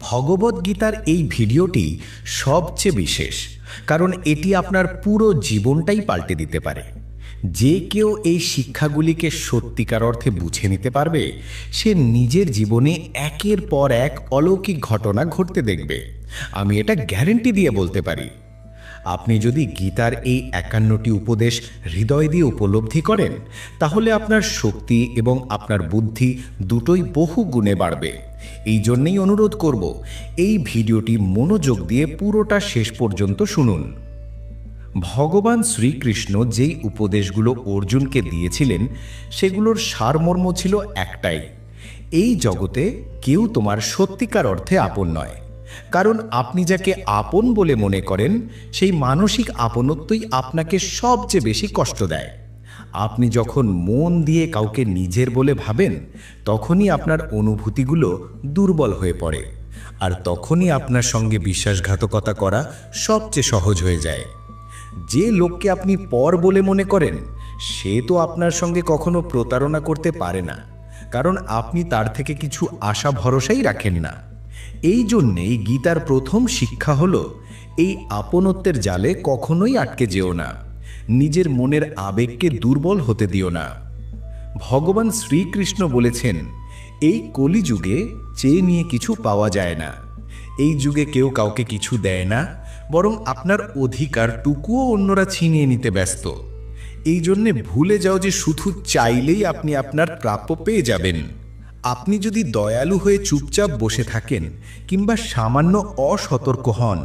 ভগবদ্গীতার এই ভিডিওটি সবচেয়ে বিশেষ, কারণ এটি আপনার পুরো জীবনটাই পাল্টে দিতে পারে। যে কেউ এই শিক্ষাগুলিকে সত্যিকার অর্থে বুঝে নিতে পারবে, সে নিজের জীবনে একের পর এক অলৌকিক ঘটনা ঘটতে দেখবে। আমি এটা গ্যারেন্টি দিয়ে বলতে পারি। আপনি যদি গীতার এই 51টি উপদেশ হৃদয় দিয়ে উপলব্ধি করেন, তাহলে আপনার শক্তি এবং আপনার বুদ্ধি দুটোই বহু গুণে বাড়বে। এই জন্যেই অনুরোধ করব, এই ভিডিওটি মনোযোগ দিয়ে পুরোটা শেষ পর্যন্ত শুনুন। ভগবান শ্রীকৃষ্ণ যেই উপদেশগুলো অর্জুনকে দিয়েছিলেন, সেগুলোর সারমর্ম ছিল একটাই: এই জগতে কেউ তোমার সত্যিকার অর্থে আপন নয়। কারণ আপনি যাকে আপন বলে মনে করেন, সেই মানসিক আপনত্বই আপনাকে সবচেয়ে বেশি কষ্ট দেয়। আপনি যখন মন দিয়ে কাউকে নিজের বলে ভাবেন, তখনই আপনার অনুভূতিগুলো দুর্বল হয়ে পড়ে, আর তখনই আপনার সঙ্গে বিশ্বাসঘাতকতা করা সবচেয়ে সহজ হয়ে যায়। যে লোককে আপনি পর বলে মনে করেন, সে তো আপনার সঙ্গে কখনো প্রতারণা করতে পারে না, কারণ আপনি তার থেকে কিছু আশা ভরসাই রাখেন না। এই জন্যেই গীতার প্রথম শিক্ষা হলো, এই আপনত্বের জালে কখনোই আটকে যেও না, নিজের মনের আবেগকে দুর্বল হতে দিও না। ভগবান শ্রীকৃষ্ণ বলেছেন, এই কলিযুগে চেয়ে নিয়ে কিছু পাওয়া যায় না। এই যুগে কেউ কাউকে কিছু দেয় না, বরং আপনার অধিকারটুকুও অন্যরা ছিনিয়ে নিতে ব্যস্ত। এই জন্যে ভুলে যাও যে শুধু চাইলেই আপনি আপনার প্রাপ্য পেয়ে যাবেন। আপনি যদি দয়ালু হয়ে চুপচাপ বসে থাকেন কিংবা সামান্য অসতর্ক হন,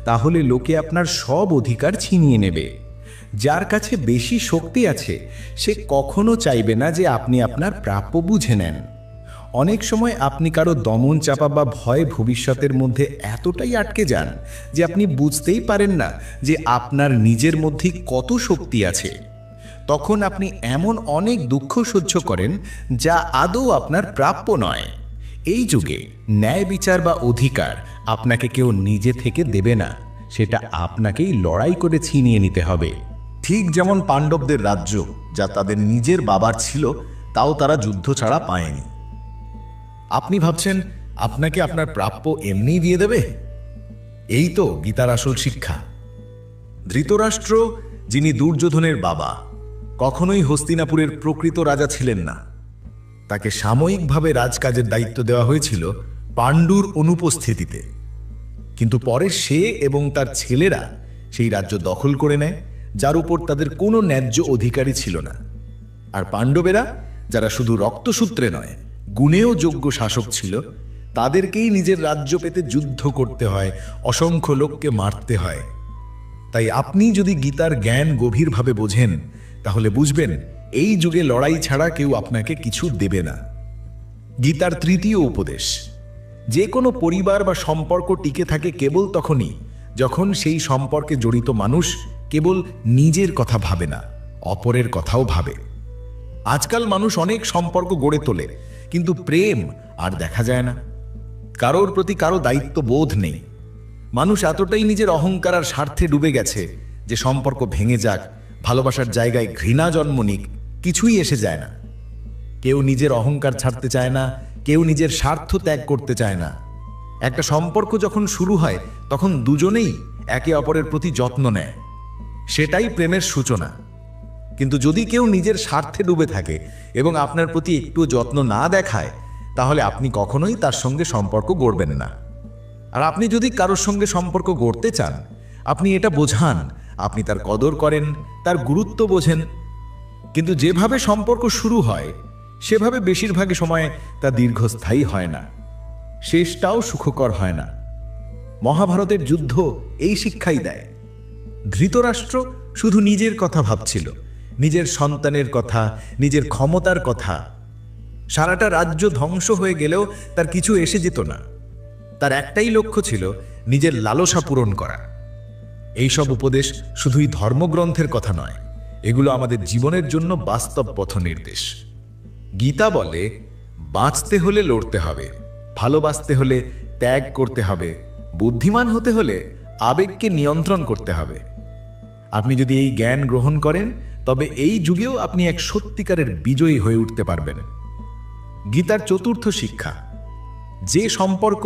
তাহলে লোকে আপনার সব অধিকার ছিনিয়ে নেবে। যার কাছে বেশি শক্তি আছে, সে কখনো চাইবে না যে আপনি আপনার প্রাপ্য বুঝে নেন। অনেক সময় আপনি কারো দমন চাপা বা ভয় ভবিষ্যতের মধ্যে এতটাই আটকে যান যে আপনি বুঝতেই পারেন না যে আপনার নিজের মধ্যে কত শক্তি আছে। তখন আপনি এমন অনেক দুঃখ সহ্য করেন যা আদৌ আপনার প্রাপ্য নয়। এই যুগে ন্যায় বিচার বা অধিকার আপনাকে কেউ নিজে থেকে দেবে না, সেটা আপনাকেই লড়াই করে ছিনিয়ে নিতে হবে। ঠিক যেমন পাণ্ডবদের রাজ্য, যা তাদের নিজের বাবার ছিল, তাও তারা যুদ্ধ ছাড়া পায়নি। আপনি ভাবছেন আপনাকে আপনার প্রাপ্য এমনিই দিয়ে দেবে? এই তো গীতার আসল শিক্ষা। ধৃতরাষ্ট্র, যিনি দুর্যোধনের বাবা, কখনোই হস্তিনাপুরের প্রকৃত রাজা ছিলেন না। তাকে সাময়িকভাবে রাজকাজের দায়িত্ব দেওয়া হয়েছিল পাণ্ডুর অনুপস্থিতিতে, কিন্তু পরে সে এবং তার ছেলেরা সেই রাজ্য দখল করে নেয়, যার উপর তাদের কোনো ন্যায্য অধিকারই ছিল না। আর পাণ্ডবেরা, যারা শুধু রক্তসূত্রে নয়, গুণেও যোগ্য শাসক ছিল, তাদেরকেই নিজের রাজ্য পেতে যুদ্ধ করতে হয়, অসংখ্য লোককে মারতে হয়। তাই আপনি যদি গীতার জ্ঞান গভীরভাবে বোঝেন, তাহলে বুঝবেন এই যুগে লড়াই ছাড়া কেউ আপনাকে কিছু দেবে না। গীতার তৃতীয় উপদেশ: যে কোনো পরিবার বা সম্পর্ক টিকে থাকে কেবল তখনই যখন সেই সম্পর্কে জড়িত মানুষ কেবল নিজের কথা ভাবে না, অপরের কথাও ভাবে। আজকাল মানুষ অনেক সম্পর্ক গড়ে তোলে, কিন্তু প্রেম আর দেখা যায় না। কারোর প্রতি কারো দায়িত্ব বোধ নেই। মানুষ এতটাই নিজের অহংকার আর স্বার্থে ডুবে গেছে যে সম্পর্ক ভেঙে যাক, ভালোবাসার জায়গায় ঘৃণা জন্ম নিক, কিছুই এসে যায় না। কেউ নিজের অহংকার ছাড়তে চায় না, কেউ নিজের স্বার্থ ত্যাগ করতে চায় না। একটা সম্পর্ক যখন শুরু হয়, তখন দুজনেই একে অপরের প্রতি যত্ন নেয়, সেটাই প্রেমের সূচনা। কিন্তু যদি কেউ নিজের স্বার্থে ডুবে থাকে এবং আপনার প্রতি একটু যত্ন না দেখায়, তাহলে আপনি কখনোই তার সঙ্গে সম্পর্ক গড়বেন না। আর আপনি যদি কারোর সঙ্গে সম্পর্ক গড়তে চান, আপনি এটা বোঝান আপনি তার কদর করেন, তার গুরুত্ব বোঝেন। কিন্তু যেভাবে সম্পর্ক শুরু হয়, সেভাবে বেশিরভাগ সময় তা দীর্ঘস্থায়ী হয় না, শেষটাও সুখকর হয় না। মহাভারতের যুদ্ধ এই শিক্ষাই দেয়। ধৃতরাষ্ট্র শুধু নিজের কথা ভাবছিল, নিজের সন্তানের কথা, নিজের ক্ষমতার কথা। সারাটা রাজ্য ধ্বংস হয়ে গেলেও তার কিছু এসে যেত না। তার একটাই লক্ষ্য ছিল নিজের লালসা পূরণ করা। এইসব উপদেশ শুধুই ধর্মগ্রন্থের কথা নয়, এগুলো আমাদের জীবনের জন্য বাস্তব পথ নির্দেশ। গীতা বলে, বাঁচতে হলে লড়তে হবে, ভালোবাসতে হলে ত্যাগ করতে হবে, বুদ্ধিমান হতে হলে আবেগকে নিয়ন্ত্রণ করতে হবে। আপনি যদি এই জ্ঞান গ্রহণ করেন, তবে এই যুগেও আপনি এক সত্যিকারের বিজয়ী হয়ে উঠতে পারবেন। গীতার চতুর্থ শিক্ষা: যে সম্পর্ক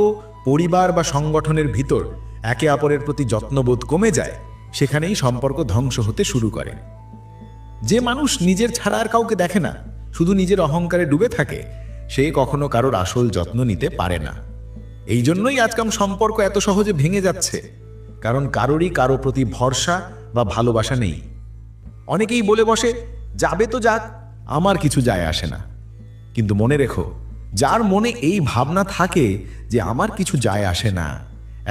পরিবার বা সংগঠনের ভিতর একে অপরের প্রতি যত্নবোধ কমে যায়, সেখানেই সম্পর্ক ধ্বংস হতে শুরু করে। যে মানুষ নিজের ছাড়া আর কাউকে দেখে না, শুধু নিজের অহংকারে ডুবে থাকে, সে কখনো কারোর আসল যত্ন নিতে পারে না। এই জন্যই আজকাল সম্পর্ক এত সহজে ভেঙে যাচ্ছে, কারণ কারোরই কারো প্রতি ভরসা বা ভালোবাসা নেই। অনেকেই বলে বসে, যাবে তো যাক, আমার কিছু যায় আসে না। কিন্তু মনে রেখো, যার মনে এই ভাবনা থাকে যে আমার কিছু যায় আসে না,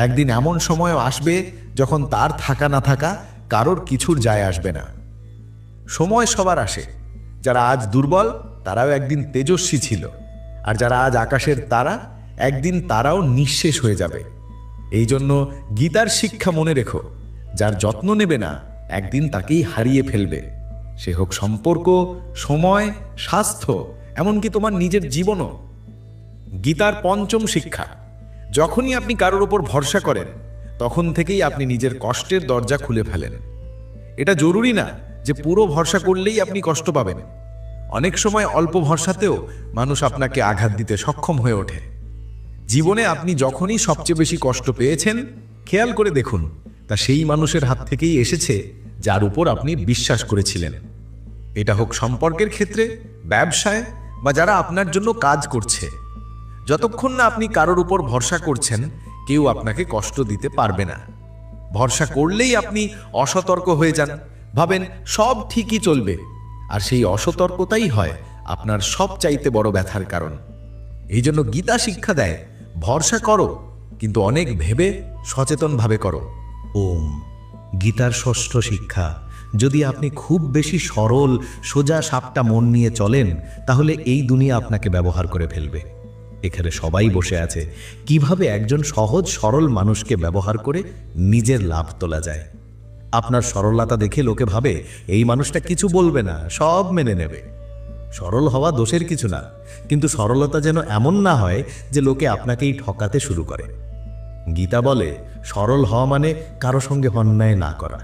একদিন এমন সময় আসবে যখন তার থাকা না থাকা কারোর কিছুর যায় আসবে না। সময় সবার আসে। যারা আজ দুর্বল তারাও একদিন তেজস্বী ছিল, আর যারা আজ আকাশের তারা, একদিন তারাও নিঃশেষ হয়ে যাবে। এই জন্য গীতার শিক্ষা মনে রেখো, যার যত্ন নেবে না একদিন তাকেই হারিয়ে ফেলবে। সে হোক সম্পর্ক, সময়, স্বাস্থ্য, এমনকি তোমার নিজের জীবনও। গীতার পঞ্চম শিক্ষা, যখনই আপনি কারোর ওপর ভরসা করেন, তখন থেকেই আপনি নিজের কষ্টের দরজা খুলে ফেলেন। এটা জরুরি না যে পুরো ভরসা করলেই আপনি কষ্ট পাবেন। অনেক সময় অল্প ভরসাতেও মানুষ আপনাকে আঘাত দিতে সক্ষম হয়ে ওঠে। জীবনে আপনি যখনই সবচেয়ে বেশি কষ্ট পেয়েছেন, খেয়াল করে দেখুন, তা সেই মানুষের হাত থেকেই এসেছে যার উপর আপনি বিশ্বাস করেছিলেন। এটা হোক সম্পর্কের ক্ষেত্রে, ব্যবসায়, বা যারা আপনার জন্য কাজ করছে। যতক্ষণ না আপনি কারোর উপর ভরসা করছেন, কেউ আপনাকে কষ্ট দিতে পারবে না। ভরসা করলেই আপনি অসতর্ক হয়ে যান, ভাবেন সব ঠিকই চলবে, আর সেই অসতর্কতাই হয় আপনার সবচাইতে বড় ব্যথার কারণ। এই জন্য গীতা শিক্ষা দেয়, ভরসা করো, কিন্তু অনেক ভেবে সচেতনভাবে করো। ওম। গীতার ষষ্ঠ শিক্ষা, যদি আপনি খুব বেশি সরল সোজা সাপটা মন নিয়ে চলেন, তাহলে এই দুনিয়া আপনাকে ব্যবহার করে ফেলবে। এখানে সবাই বসে আছে কিভাবে একজন সহজ সরল মানুষকে ব্যবহার করে নিজের লাভ তোলা যায়। আপনার সরলতা দেখে লোকে ভাবে এই মানুষটা কিছু বলবে না, সব মেনে নেবে। সরল হওয়া দোষের কিছু না, কিন্তু সরলতা যেন এমন না হয় যে লোকে আপনাকেই ঠকাতে শুরু করে। গীতা বলে, সরল হওয়া মানে কারো সঙ্গে অন্যায় না করা,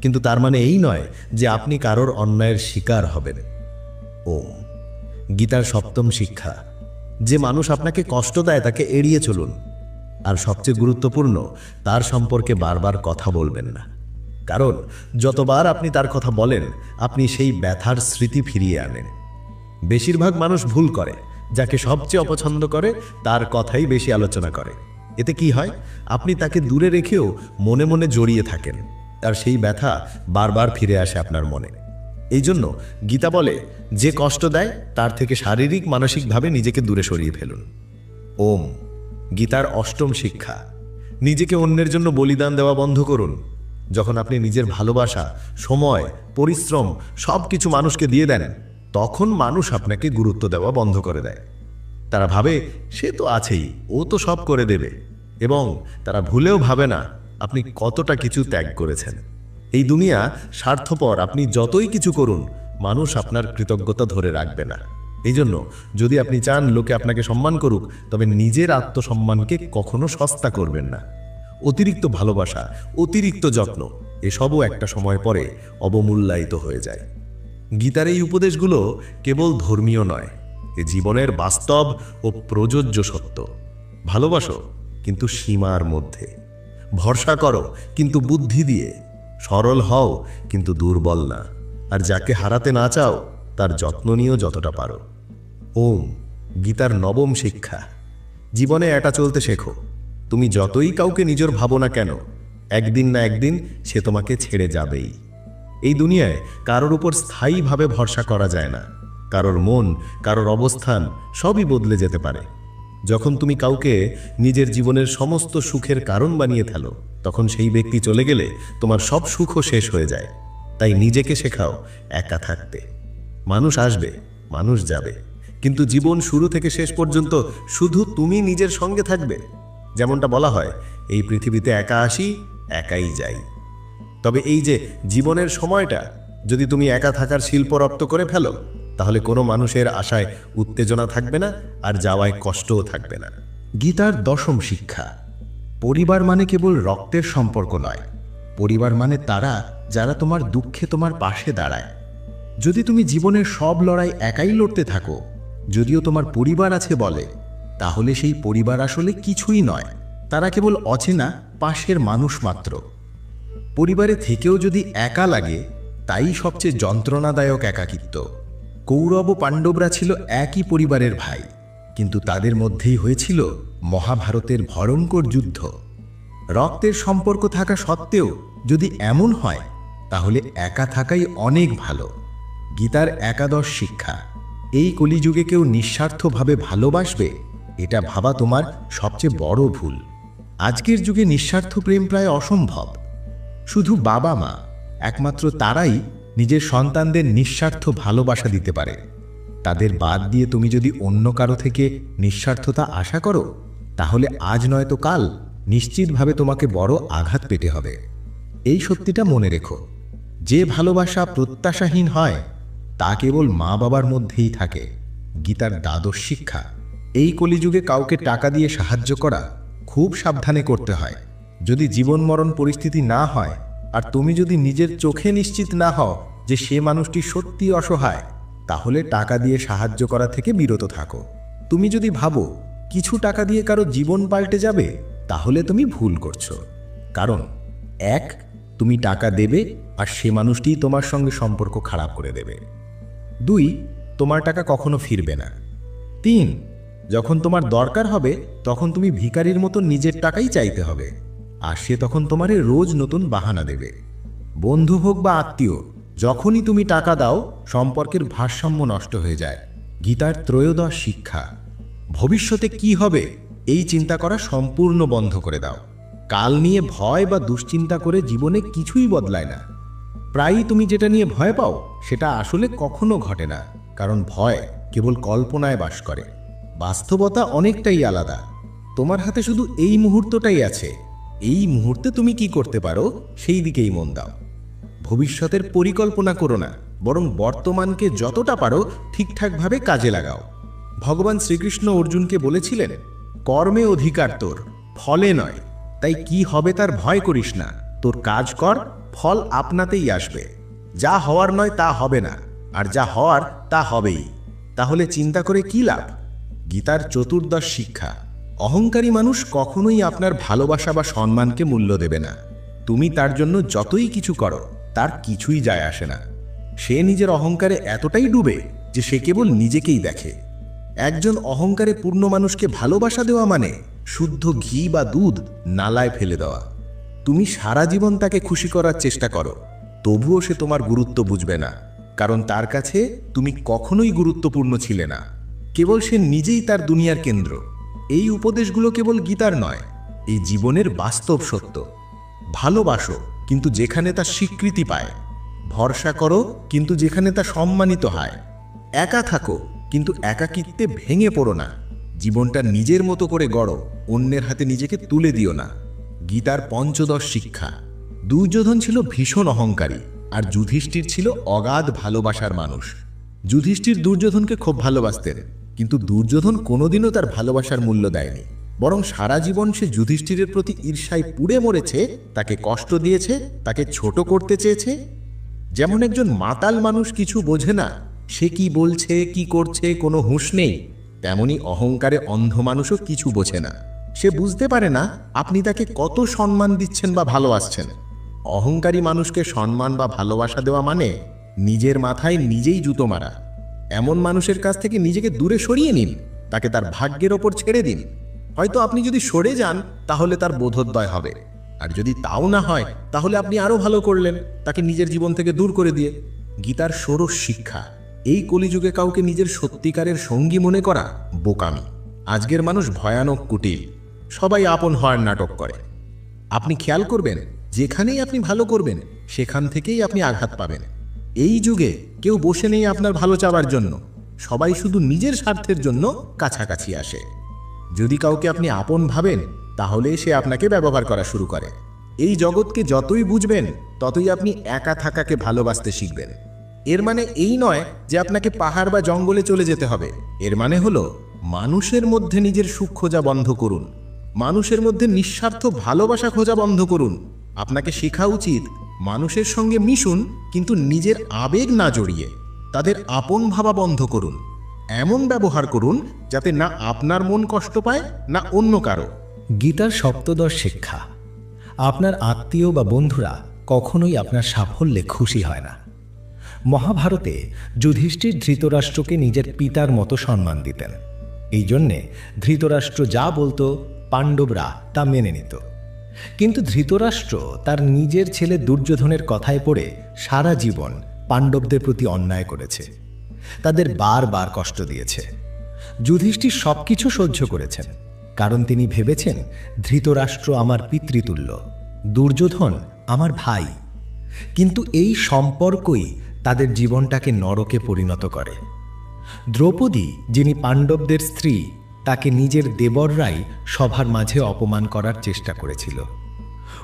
কিন্তু তার মানে এই নয় যে আপনি কারোর অন্যায়ের শিকার হবেন। ওম। গীতার সপ্তম শিক্ষা, যে মানুষ আপনাকে কষ্ট দেয় তাকে এড়িয়ে চলুন, আর সবচেয়ে গুরুত্বপূর্ণ, তার সম্পর্কে বারবার কথা বলবেন না। কারণ যতবার আপনি তার কথা বলেন, আপনি সেই ব্যথার স্মৃতি ফিরিয়ে আনেন। বেশিরভাগ মানুষ ভুল করে, যাকে সবচেয়ে অপছন্দ করে তার কথাই বেশি আলোচনা করে। এতে কি হয়, আপনি তাকে দূরে রেখেও মনে মনে জড়িয়ে থাকেন, আর সেই ব্যথা বারবার ফিরে আসে আপনার মনে। এই জন্য গীতা বলে, যে কষ্ট দেয় তার থেকে শারীরিক মানসিকভাবে নিজেকে দূরে সরিয়ে ফেলুন। ওম। গীতার অষ্টম শিক্ষা, নিজেকে অন্যের জন্য বলিদান দেওয়া বন্ধ করুন। যখন আপনি নিজের ভালোবাসা, সময়, পরিশ্রম সব কিছু মানুষকে দিয়ে দেন, তখন মানুষ আপনাকে গুরুত্ব দেওয়া বন্ধ করে দেয়। তারা ভাবে সে তো আছেই, ও তো সব করে দেবে, এবং তারা ভুলেও ভাবে না আপনি কতটা কিছু ত্যাগ করেছেন। এই দুনিয়া স্বার্থপর, আপনি যতই কিছু করুন, মানুষ আপনার কৃতজ্ঞতা ধরে রাখবে না। এই জন্য যদি আপনি চান লোকে আপনাকে সম্মান করুক, তবে নিজের আত্মসম্মানকে কখনো সস্তা করবেন না। অতিরিক্ত ভালোবাসা, অতিরিক্ত যত্ন, এসবও একটা সময় পরে অবমূল্যায়িত হয়ে যায়। গীতার এই উপদেশগুলো কেবল ধর্মীয় নয়, এ জীবনের বাস্তব ও প্রযোজ্য সত্য। ভালোবাসো, কিন্তু সীমার মধ্যে। ভরসা করো, কিন্তু বুদ্ধি দিয়ে। সরল হও, কিন্তু দুর্বল না। আর যাকে হারাতে না চাও, তার যত্ন নিও যতটা পারো। ওম। গীতার নবম শিক্ষা, জীবনে একা চলতে শেখো। তুমি যতই কাউকে নিজের ভাবো না কেন, একদিন না একদিন সে তোমাকে ছেড়ে যাবেই। এই দুনিয়ায় কারোর উপর স্থায়ীভাবে ভরসা করা যায় না। কারোর মন, কারোর অবস্থান সবই বদলে যেতে পারে। যখন তুমি কাউকে নিজের জীবনের সমস্ত সুখের কারণ বানিয়ে ফেলো, তখন সেই ব্যক্তি চলে গেলে তোমার সব সুখও শেষ হয়ে যায়। তাই নিজেকে শেখাও একা থাকতে। মানুষ আসবে, মানুষ যাবে, কিন্তু জীবন শুরু থেকে শেষ পর্যন্ত শুধু তুমি নিজের সঙ্গে থাকবে। যেমনটা বলা হয়, এই পৃথিবীতে একা আসি, একাই যাই। তবে এই যে জীবনের সময়টা যদি তুমি একা থাকার শিল্প রপ্ত করে ফেলো, তাহলে কোনো মানুষের আশায় উত্তেজনা থাকবে না, আর যাওয়ায় কষ্টও থাকবে না। গীতার দশম শিক্ষা, পরিবার মানে কেবল রক্তের সম্পর্ক নয়, পরিবার মানে তারা যারা তোমার দুঃখে তোমার পাশে দাঁড়ায়। যদি তুমি জীবনের সব লড়াই একাই লড়তে থাকো, যদিও তোমার পরিবার আছে বলে, তাহলে সেই পরিবার আসলে কিছুই নয়। তারা কেবল অচেনা পাশের মানুষ মাত্র। পরিবারে থেকেও যদি একা লাগে, তাই সবচেয়ে যন্ত্রণাদায়ক একাকিত্ব। কৌরব ও পাণ্ডবরা ছিল একই পরিবারের ভাই, কিন্তু তাদের মধ্যেই হয়েছিল মহাভারতের ভয়ঙ্কর যুদ্ধ। রক্তের সম্পর্ক থাকা সত্ত্বেও যদি এমন হয়, তাহলে একা থাকাই অনেক ভালো। গীতার একাদশ শিক্ষা। এই কলিযুগে কেউ নিঃস্বার্থভাবে ভালোবাসবে, এটা ভাবা তোমার সবচেয়ে বড় ভুল। আজকের যুগে নিঃস্বার্থ প্রেম প্রায় অসম্ভব। শুধু বাবা মা, একমাত্র তারাই নিজের সন্তানদের নিঃস্বার্থ ভালোবাসা দিতে পারে। তাদের বাদ দিয়ে তুমি যদি অন্য কারো থেকে নিঃস্বার্থতা আশা করো, তাহলে আজ নয়তো কাল নিশ্চিতভাবে তোমাকে বড় আঘাত পেতে হবে। এই সত্যিটা মনে রেখো, যে ভালোবাসা প্রত্যাশাহীন হয় তা কেবল মা বাবার মধ্যেই থাকে। গীতার দ্বাদশ শিক্ষা। এই কলিযুগে কাউকে টাকা দিয়ে সাহায্য করা খুব সাবধানে করতে হয়। যদি জীবন মরণ পরিস্থিতি না হয়, আর তুমি যদি নিজের চোখে নিশ্চিত না হও যে সে মানুষটি সত্যি অসহায়, তাহলে টাকা দিয়ে সাহায্য করা থেকে বিরত থাকো। তুমি যদি ভাবো কিছু টাকা দিয়ে কারো জীবন পাল্টে যাবে, তাহলে তুমি ভুল করছো। কারণ এক, তুমি টাকা দেবে আর সে মানুষটি তোমার সঙ্গে সম্পর্ক খারাপ করে দেবে। 2, তোমার টাকা কখনো ফিরবে না। 3, যখন তোমার দরকার হবে তখন তুমি ভিখারির মতো নিজের টাকাই চাইতে হবে, আর সে তখন তোমারে রোজ নতুন বাহানা দেবে। বন্ধু হোক বা আত্মীয়, যখনই তুমি টাকা দাও সম্পর্কের ভারসাম্য নষ্ট হয়ে যায়। গীতার ত্রয়োদশ শিক্ষা। ভবিষ্যতে কি হবে এই চিন্তা করা সম্পূর্ণ বন্ধ করে দাও। কাল নিয়ে ভয় বা দুশ্চিন্তা করে জীবনে কিছুই বদলায় না। প্রায়ই তুমি যেটা নিয়ে ভয় পাও সেটা আসলে কখনো ঘটে না, কারণ ভয় কেবল কল্পনায় বাস করে। বাস্তবতা অনেকটাই আলাদা। তোমার হাতে শুধু এই মুহূর্তটাই আছে। এই মুহূর্তে তুমি কি করতে পারো সেই দিকেই মন দাও। ভবিষ্যতের পরিকল্পনা করো না, বরং বর্তমানকে যতটা পারো ঠিকঠাকভাবে কাজে লাগাও। ভগবান শ্রীকৃষ্ণ অর্জুনকে বলেছিলেন, কর্মে অধিকার তোর, ফলে নয়। তাই কি হবে তার ভয় করিস না, তোর কাজ কর, ফল আপনাতেই আসবে। যা হওয়ার নয় তা হবে না, আর যা হওয়ার তা হবেই। তাহলে চিন্তা করে কি লাভ? গীতার চতুর্দশ শিক্ষা। অহংকারী মানুষ কখনোই আপনার ভালোবাসা বা সম্মানকে মূল্য দেবে না। তুমি তার জন্য যতই কিছু করো তার কিছুই যায় আসে না। সে নিজের অহংকারে এতটাই ডুবে যে সে কেবল নিজেকেই দেখে। একজন অহংকারে পূর্ণ মানুষকে ভালোবাসা দেওয়া মানে শুদ্ধ ঘি বা দুধ নালায় ফেলে দেওয়া। তুমি সারা জীবন তাকে খুশি করার চেষ্টা করো, তবুও সে তোমার গুরুত্ব বুঝবে না, কারণ তার কাছে তুমি কখনোই গুরুত্বপূর্ণ ছিলে না। কেবল সে নিজেই তার দুনিয়ার কেন্দ্র। এই উপদেশগুলো কেবল গীতার নয়, এই জীবনের বাস্তব সত্য। ভালোবাসো কিন্তু যেখানে তা স্বীকৃতি পায়। ভরসা করো কিন্তু যেখানে তা সম্মানিত হয়। একা থাকো কিন্তু একাকিত্বে ভেঙে পড়ো না। জীবনটা নিজের মতো করে গড়ো, অন্যের হাতে নিজেকে তুলে দিও না। গীতার পঞ্চদশ শিক্ষা। দুর্যোধন ছিল ভীষণ অহংকারী, আর যুধিষ্ঠির ছিল অগাধ ভালোবাসার মানুষ। যুধিষ্ঠির দুর্যোধনকে খুব ভালোবাসতেন, কিন্তু দুর্যোধন কোনোদিনও তার ভালোবাসার মূল্য দেয়নি। বরং সারা জীবন সে যুধিষ্ঠিরের প্রতি ঈর্ষায় পুড়ে মরেছে, তাকে কষ্ট দিয়েছে, তাকে ছোট করতে চেয়েছে। যেমন একজন মাতাল মানুষ কিছু বোঝে না, সে কি বলছে কি করছে কোনো হুঁশ নেই, তেমনি অহংকারে অন্ধ মানুষও কিছু বোঝে না। সে বুঝতে পারে না আপনি তাকে কত সম্মান দিচ্ছেন বা ভালোবাসছেন। অহংকারী মানুষকে সম্মান বা ভালোবাসা দেওয়া মানে নিজের মাথায় নিজেই জুতো মারা। এমন মানুষের কাছ থেকে নিজেকে দূরে সরিয়ে নিন, তাকে তার ভাগ্যের ওপর ছেড়ে দিন। হয়তো আপনি যদি সরে যান তাহলে তার বোধোদয় হবে, আর যদি তাও না হয় তাহলে আপনি আরো ভালো করলেন তাকে নিজের জীবন থেকে দূর করে দিয়ে। গীতার ষোড়শ শিক্ষা। এই কলিযুগে কাউকে নিজের সত্যিকারের সঙ্গী মনে করা বোকামি। আজকের মানুষ ভয়ানক কুটিল, সবাই আপন হওয়ার নাটক করে। আপনি খেয়াল করবেন, যেখানেই আপনি ভালো করবেন সেখান থেকেই আপনি আঘাত পাবেন। এই যুগে কেউ বসে নেই আপনার ভালো চাওয়ার জন্য, সবাই শুধু নিজের স্বার্থের জন্য কাছাকাছি আসে। যদি কাউকে আপনি আপন ভাবেন, তাহলে সে আপনাকে ব্যবহার করা শুরু করে। এই জগৎকে যতই বুঝবেন ততই আপনি একা থাকাকে ভালোবাসতে শিখবেন। এর মানে এই নয় যে আপনাকে পাহাড় বা জঙ্গলে চলে যেতে হবে। এর মানে হলো মানুষের মধ্যে নিজের সুখ খোঁজা বন্ধ করুন, মানুষের মধ্যে নিঃস্বার্থ ভালোবাসা খোঁজা বন্ধ করুন। আপনাকে শেখা উচিত মানুষের সঙ্গে মিশুন, কিন্তু নিজের আবেগ না জড়িয়ে। তাদের আপন ভাবা বন্ধ করুন। এমন ব্যবহার করুন যাতে না আপনার মন কষ্ট পায় না অন্য কারো। গীতার সপ্তদশ শিক্ষা। আপনার আত্মীয় বা বন্ধুরা কখনোই আপনার সাফল্যে খুশি হয় না। মহাভারতে যুধিষ্ঠির ধৃতরাষ্ট্রকে নিজের পিতার মতো সম্মান দিতেন। এই জন্যে ধৃতরাষ্ট্র যা বলতো পাণ্ডবরা তা মেনে নিত। কিন্তু ধৃতরাষ্ট্র তার নিজের ছেলে দুর্যোধনের কথায় পড়ে সারা জীবন পাণ্ডবদের প্রতি অন্যায় করেছে, তাদের বারবার কষ্ট দিয়েছে। যুধিষ্ঠির সবকিছু সহ্য করেছেন, কারণ তিনি ভেবেছেন ধৃতরাষ্ট্র আমার পিতৃতুল্য, দুর্যোধন আমার ভাই। কিন্তু এই সম্পর্কই তাদের জীবনটাকে নরকে পরিণত করে। দ্রৌপদী, যিনি পাণ্ডবদের স্ত্রী, তাকে নিজের দেবররাই সভার মাঝে অপমান করার চেষ্টা করেছিল।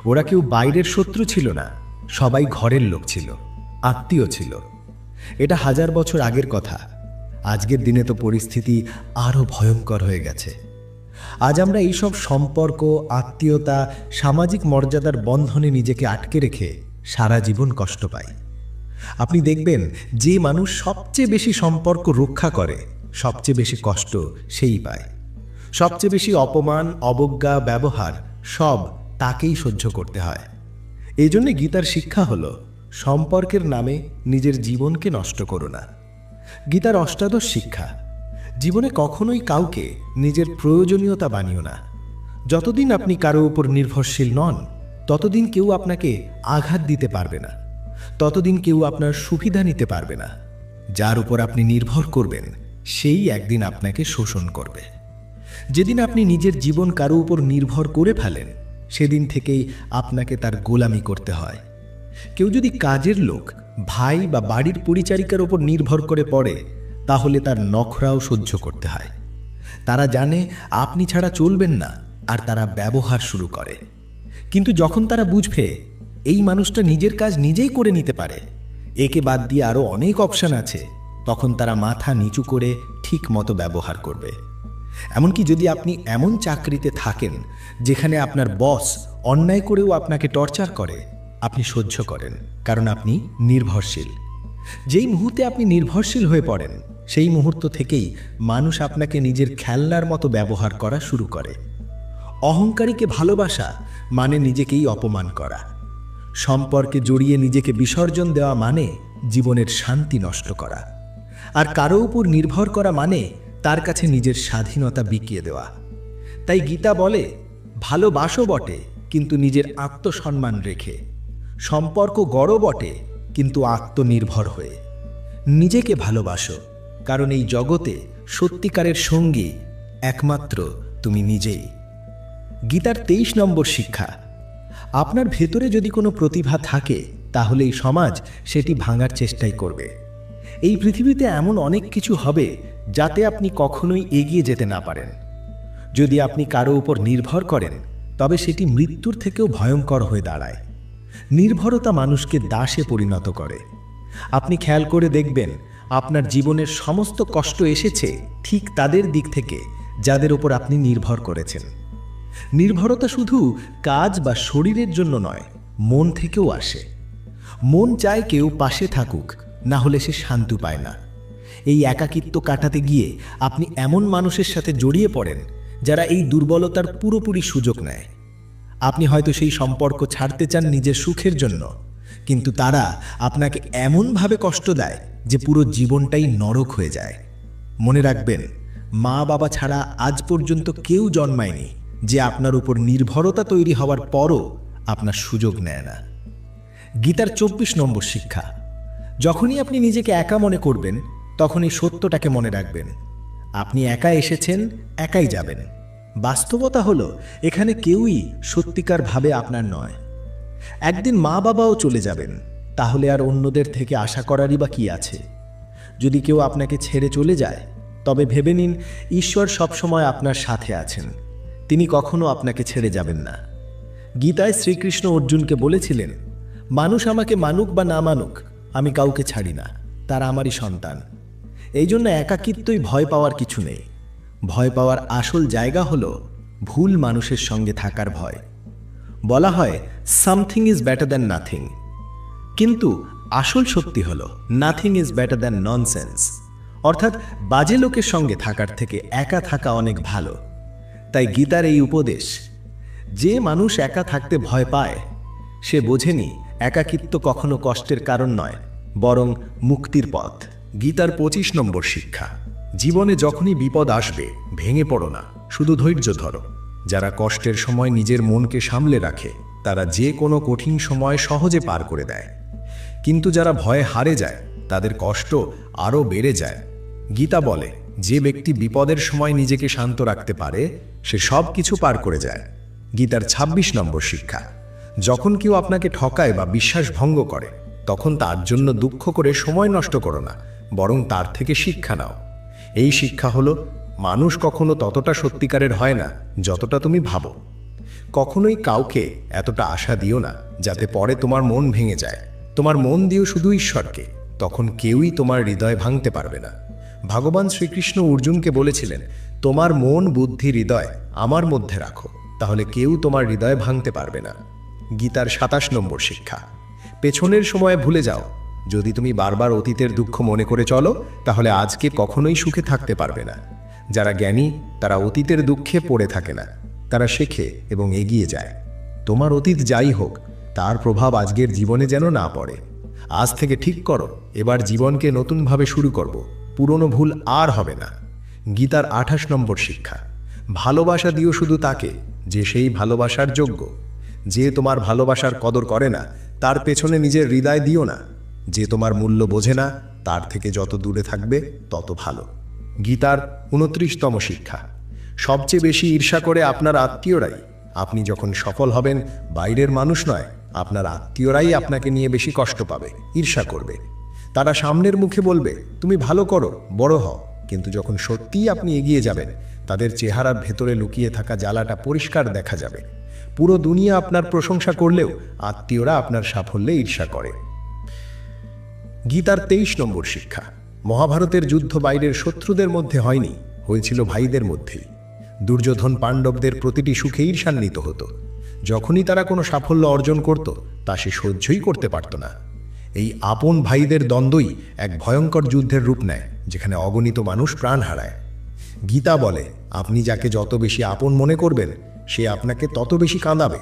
ওরা কেউ বাইরের শত্রু ছিল না, সবাই ঘরের লোক ছিল, আত্মীয় ছিল। এটা 1000 বছর আগের কথা। আজকের দিনে তো পরিস্থিতি আরও ভয়ঙ্কর হয়ে গেছে। আজ আমরা এইসব সম্পর্ক, আত্মীয়তা, সামাজিক মর্যাদার বন্ধনে নিজেকে আটকে রেখে সারা জীবন কষ্ট পাই। আপনি দেখবেন যে মানুষ সবচেয়ে বেশি সম্পর্ক রক্ষা করে, সবচেয়ে বেশি কষ্ট সেই পায়। সবচেয়ে বেশি অপমান, অবজ্ঞা, ব্যবহার সব তাকেই সহ্য করতে হয়। এই জন্যে গীতার শিক্ষা হলো, সম্পর্কের নামে নিজের জীবনকে নষ্ট করো না। গীতার অষ্টাদশ শিক্ষা। জীবনে কখনোই কাউকে নিজের প্রয়োজনীয়তা বানিও না। যতদিন আপনি কারো উপর নির্ভরশীল নন, ততদিন কেউ আপনাকে আঘাত দিতে পারবে না, ততদিন কেউ আপনার সুবিধা নিতে পারবে না। যার উপর আপনি নির্ভর করবেন, সেই একদিন আপনাকে শোষণ করবে। যেদিন আপনি নিজের জীবন কারো উপর নির্ভর করে ফেলেন, সেদিন থেকেই আপনাকে তার গোলামি করতে হয়। কেউ যদি কাজের লোক, ভাই বা বাড়ির পরিচারিকার উপর নির্ভর করে পড়ে, তাহলে তার নখরাও সহ্য করতে হয়। তারা জানে আপনি ছাড়া চলবেন না, আর তারা ব্যবহার শুরু করে। কিন্তু যখন তারা বুঝবে এই মানুষটা নিজের কাজ নিজেই করে নিতে পারে, একে বাদ দিয়ে আরও অনেক অপশন আছে, তখন তারা মাথা নিচু করে ঠিক মতো ব্যবহার করবে। এমনকি যদি আপনি এমন চাকরিতে থাকেন যেখানে আপনার বস অন্যায় করেও আপনাকে টর্চার করে, আপনি সহ্য করেন, কারণ আপনি নির্ভরশীল। যেই মুহূর্তে আপনি নির্ভরশীল হয়ে পড়েন, সেই মুহূর্ত থেকেই মানুষ আপনাকে নিজের খেলনার মতো ব্যবহার করা শুরু করে। অহংকারীকে ভালোবাসা মানে নিজেকেই অপমান করা। সম্পর্কে জড়িয়ে নিজেকে বিসর্জন দেওয়া মানে জীবনের শান্তি নষ্ট করা। আর কারো উপর নির্ভর করা মানে তার কাছে নিজের স্বাধীনতা বিকিয়ে দেওয়া। তাই গীতা বলে, ভালোবাসো বটে, কিন্তু নিজের আত্মসম্মান রেখে। সম্পর্ক গড় বটে, কিন্তু আত্মনির্ভর হয়ে। নিজেকে ভালোবাসো, কারণ এই জগতে সত্যিকারের সঙ্গী একমাত্র তুমি নিজেই। গীতার 23 নম্বর শিক্ষা। আপনার ভেতরে যদি কোনো প্রতিভা থাকে, তাহলে এই সমাজ সেটি ভাঙার চেষ্টাই করবে। এই পৃথিবীতে এমন অনেক কিছু হবে যাতে আপনি কখনোই এগিয়ে যেতে না পারেন। যদি আপনি কারো উপর নির্ভর করেন, তবে সেটি মৃত্যুর থেকেও ভয়ঙ্কর হয়ে দাঁড়ায়। নির্ভরতা মানুষকে দাসে পরিণত করে। আপনি খেয়াল করে দেখবেন, আপনার জীবনের সমস্ত কষ্ট এসেছে ঠিক তাদের দিক থেকে যাদের উপর আপনি নির্ভর করেছেন। নির্ভরতা শুধু কাজ বা শরীরের জন্য নয়, মন থেকেও আসে। মন চায় কেউ পাশে থাকুক, না হলে সে শান্তি পায় না। এই একাকিত্ব কাটাতে গিয়ে আপনি এমন মানুষের সাথে জড়িয়ে পড়েন যারা এই দুর্বলতার পুরোপুরি সুযোগ নেয়। আপনি হয়তো সেই সম্পর্ক ছাড়তে চান নিজের সুখের জন্য, কিন্তু তারা আপনাকে এমনভাবে কষ্ট দেয় যে পুরো জীবনটাই নরক হয়ে যায়। মনে রাখবেন, মা বাবা ছাড়া আজ পর্যন্ত কেউ জন্মায়নি যে আপনার উপর নির্ভরতা তৈরি হওয়ার পরও আপনার সুযোগ নেয় না। গীতার 24 নম্বর শিক্ষা। যখনই আপনি নিজেকে একা মনে করবেন, তখন এই সত্যটাকে মনে রাখবেন, আপনি একা এসেছেন, একাই যাবেন। বাস্তবতা হলো, এখানে কেউই সত্যিকারভাবে আপনার নয়। একদিন মা বাবাও চলে যাবেন, তাহলে আর অন্যদের থেকে আশা করারই বা কি আছে? যদি কেউ আপনাকে ছেড়ে চলে যায়, তবে ভেবে নিন ঈশ্বর সবসময় আপনার সাথে আছেন। তিনি কখনো আপনাকে ছেড়ে যাবেন না। গীতায় শ্রীকৃষ্ণ অর্জুনকে বলেছিলেন, মানুষ আমাকে মানুক বা না মানুক, আমি কাউকে ছাড়ি না, তারা আমারই সন্তান। এই জন্য একাকিত্বই ভয় পাওয়ার কিছু নেই। ভয় পাওয়ার আসল জায়গা হলো ভুল মানুষের সঙ্গে থাকার ভয়। বলা হয় something is better than nothing, কিন্তু আসল সত্যি হলো nothing is better than nonsense. অর্থাৎ বাজে লোকের সঙ্গে থাকার থেকে একা থাকা অনেক ভালো। তাই গীতার এই উপদেশ, যে মানুষ একা থাকতে ভয় পায় সে বোঝেনি একাকিত্ব কখনো কষ্টের কারণ নয়, বরং মুক্তির পথ। গীতার 25 নম্বর শিক্ষা, জীবনে যখনই বিপদ আসবে ভেঙে পড়ো না, শুধু ধৈর্য ধরো। যারা কষ্টের সময় নিজের মনকে সামলে রাখে তারা যে কোনো কঠিন সময় সহজে পার করে দেয়, কিন্তু যারা ভয়ে হারে যায় তাদের কষ্ট আরও বেড়ে যায়। গীতা বলে, যে ব্যক্তি বিপদের সময় নিজেকে শান্ত রাখতে পারে সে সব কিছু পার করে যায়। গীতার 26 নম্বর শিক্ষা, যখন কেউ আপনাকে ঠকায় বা বিশ্বাস ভঙ্গ করে তখন তার জন্য দুঃখ করে সময় নষ্ট করো না, বরং তার থেকে শিক্ষা নাও। এই শিক্ষা হলো, মানুষ কখনো ততটা সত্যিকারের হয় না যতটা তুমি ভাবো। কখনোই কাউকে এতটা আশা দিও না যাতে পরে তোমার মন ভেঙে যায়। তোমার মন দিও শুধু ঈশ্বরকে, তখন কেউই তোমার হৃদয় ভাঙতে পারবে না। ভগবান শ্রীকৃষ্ণ অর্জুনকে বলেছিলেন, তোমার মন বুদ্ধি হৃদয় আমার মধ্যে রাখো, তাহলে কেউ তোমার হৃদয় ভাঙতে পারবে না। গীতার 27 নম্বর শিক্ষা, পেছনের সময় ভুলে যাও। যদি তুমি বারবার অতীতের দুঃখ মনে করে চলো তাহলে আজকে কখনোই সুখে থাকতে পারবে না। যারা জ্ঞানী তারা অতীতের দুঃখে পড়ে থাকে না, তারা শেখে এবং এগিয়ে যায়। তোমার অতীত যাই হোক তার প্রভাব আজকের জীবনে যেন না পড়ে। আজ থেকে ঠিক করো, এবার জীবনকে নতুনভাবে শুরু করব, পুরনো ভুল আর হবে না। গীতার 28 নম্বর শিক্ষা, ভালোবাসা দিও শুধু তাকে যে সেই ভালোবাসার যোগ্য। যে তোমার ভালোবাসার কদর করে না তার পেছনে নিজের হৃদয় দিও না। যে তোমার মূল্য বোঝে না তার থেকে যত দূরে থাকবে তত ভালো। গীতার 29তম শিক্ষা, সবচেয়ে বেশি ঈর্ষা করে আপনার আত্মীয়রাই। আপনি যখন সফল হবেন বাইরের মানুষ নয়, আপনার আত্মীয়রাই আপনাকে নিয়ে বেশি কষ্ট পাবে, ঈর্ষা করবে। তারা সামনের মুখে বলবে তুমি ভালো করো, বড় হও, কিন্তু যখন সত্যিই আপনি এগিয়ে যাবেন তাদের চেহারার ভেতরে লুকিয়ে থাকা জ্বালাটা পরিষ্কার দেখা যাবে। পুরো দুনিয়া আপনার প্রশংসা করলেও আত্মীয়রা আপনার সাফল্যে ঈর্ষা করে। গীতার 23 নম্বর শিক্ষা, মহাভারতের যুদ্ধ বাইরের শত্রুদের মধ্যে হয়নি, হয়েছিল ভাইদের মধ্যেই। দুর্যোধন পাণ্ডবদের প্রতিটি সুখে ঈর্ষান্বিত হতো। যখনই তারা কোনো সাফল্য অর্জন করত তা সে সহ্যই করতে পারত না। এই আপন ভাইদের দ্বন্দ্বই এক ভয়ঙ্কর যুদ্ধের রূপ নেয়, যেখানে অগণিত মানুষ প্রাণ হারায়। গীতা বলে, আপনি যাকে যত বেশি আপন মনে করবেন সে আপনাকে তত বেশি কাঁদাবে।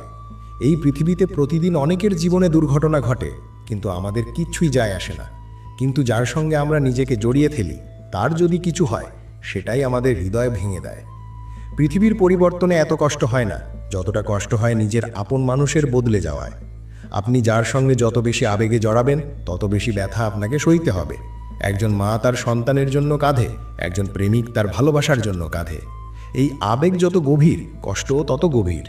এই পৃথিবীতে প্রতিদিন অনেকের জীবনে দুর্ঘটনা ঘটে, কিন্তু আমাদের কিচ্ছুই যায় আসে না। কিন্তু যার সঙ্গে আমরা নিজেকে জড়িয়ে ফেলি তার যদি কিছু হয় সেটাই আমাদের হৃদয় ভেঙে দেয়। পৃথিবীর পরিবর্তনে এত কষ্ট হয় না যতটা কষ্ট হয় নিজের আপন মানুষের বদলে যাওয়ায়। আপনি যার সঙ্গে যত বেশি আবেগে জড়াবেন তত বেশি ব্যথা আপনাকে সইতে হবে। একজন মা তার সন্তানের জন্য কাঁধে, একজন প্রেমিক তার ভালোবাসার জন্য কাঁধে। এই আবেগ যত গভীর, কষ্টও তত গভীর।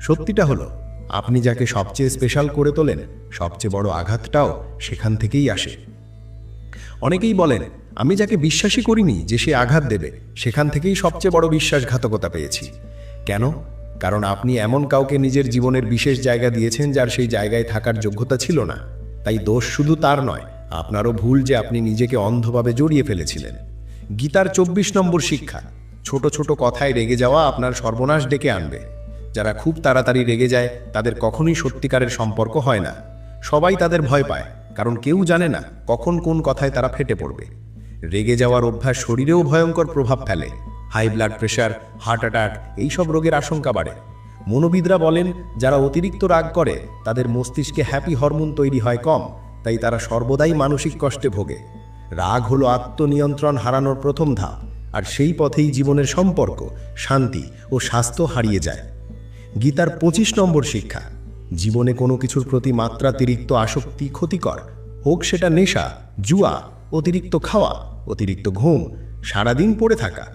সত্যিটা হলো, আপনি যাকে সবচেয়ে স্পেশাল করে তোলেন সবচেয়ে বড় আঘাতটাও সেখান থেকেই আসে। অনেকেই বলেন, আমি যাকে বিশ্বাসই করিনি যে সে আঘাত দেবে সেখান থেকেই সবচেয়ে বড় বিশ্বাসঘাতকতা পেয়েছি। কেন? কারণ আপনি এমন কাউকে নিজের জীবনের বিশেষ জায়গা দিয়েছেন যার সেই জায়গায় থাকার যোগ্যতা ছিল না। তাই দোষ শুধু তার নয়, আপনারও ভুল যে আপনি নিজেকে অন্ধভাবে জড়িয়ে ফেলেছিলেন। গীতার 24 নম্বর শিক্ষা, ছোট ছোট কথায় রেগে যাওয়া আপনার সর্বনাশ ডেকে আনবে। যারা খুব তাড়াতাড়ি রেগে যায় তাদের কখনোই সত্যিকারের সম্পর্ক হয় না। সবাই তাদের ভয় পায়, কারণ কেউ জানে না কখন কোন কথায় তারা ফেটে পড়বে। রেগে যাওয়ার অভ্যাস শরীরেও ভয়ঙ্কর প্রভাব ফেলে। High blood pressure, heart attack এইসব রোগের আশঙ্কা বাড়ে। মনোবিদরা বলেন, যারা অতিরিক্ত রাগ করে তাদের মস্তিষ্কে হ্যাপি হরমোন তৈরি হয় কম, তাই তারা সর্বদাই মানসিক কষ্টে ভোগে। রাগ হলো আত্মনিয়ন্ত্রণ হারানোর প্রথম ধাপ, আর সেই পথেই জীবনের সম্পর্ক, শান্তি ও স্বাস্থ্য হারিয়ে যায়। গীতার 25 নম্বর শিক্ষা, জীবনে কোনো কিছুর প্রতি মাত্রাতিরিক্ত আসক্তি ক্ষতিকর। হোক সেটা নেশা, জুয়া, অতিরিক্ত খাওয়া, অতিরিক্ত ঘুম, সারাদিন পড়ে থাকা।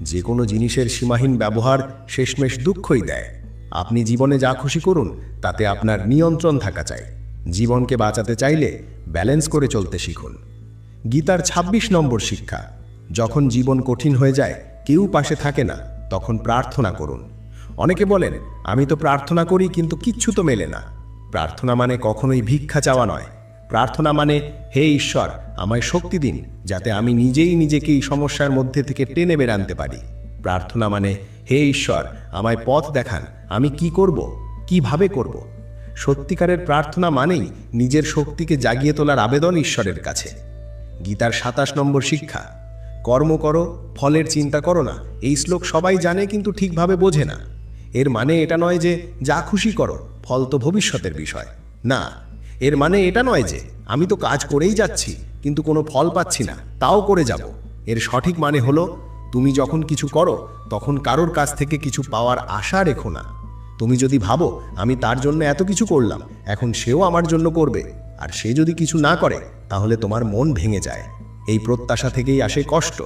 যে কোনো জিনিসের সীমাহীন ব্যবহার শেষমেশ দুঃখই দেয়। আপনি জীবনে যা খুশি করুন, তাতে আপনার নিয়ন্ত্রণ থাকা চাই। জীবনকে বাঁচাতে চাইলে ব্যালেন্স করে চলতে শিখুন। গীতার 26 নম্বর শিক্ষা, যখন জীবন কঠিন হয়ে যায়, কেউ পাশে থাকে না, তখন প্রার্থনা করুন। অনেকে বলেন, আমি তো প্রার্থনা করি কিন্তু কিচ্ছু তো মেলে না। প্রার্থনা মানে কখনোই ভিক্ষা চাওয়া নয়। প্রার্থনা মানে, হে ঈশ্বর, আমায় শক্তি দিন যাতে আমি নিজেই নিজেকে এই সমস্যার মধ্যে থেকে টেনে বের আনতে পারি। প্রার্থনা মানে, হে ঈশ্বর, আমায় পথ দেখান, আমি কি করব, কিভাবে করব। সত্যিকারের প্রার্থনা মানেই নিজের শক্তিকে জাগিয়ে তোলার আবেদন ঈশ্বরের কাছে। গীতার 27 নম্বর শিক্ষা, কর্ম করো, ফলের চিন্তা করো না। এই শ্লোক সবাই জানে কিন্তু ঠিকভাবে বোঝে না। এর মানে এটা নয় যে যা খুশি করো, ফল তো ভবিষ্যতের বিষয়। না, এর মানে এটা নয় যে আমি তো কাজ করেই যাচ্ছি কিন্তু কোনো ফল পাচ্ছি না, তাও করে যাব। এর সঠিক মানে হলো, তুমি যখন কিছু করো তখন কারোর কাছ থেকে কিছু পাওয়ার আশা রেখো না। তুমি যদি ভাবো আমি তার জন্য এত কিছু করলাম, এখন সেও আমার জন্য করবে, আর সে যদি কিছু না করে তাহলে তোমার মন ভেঙে যায়। এই প্রত্যাশা থেকেই আসে কষ্ট।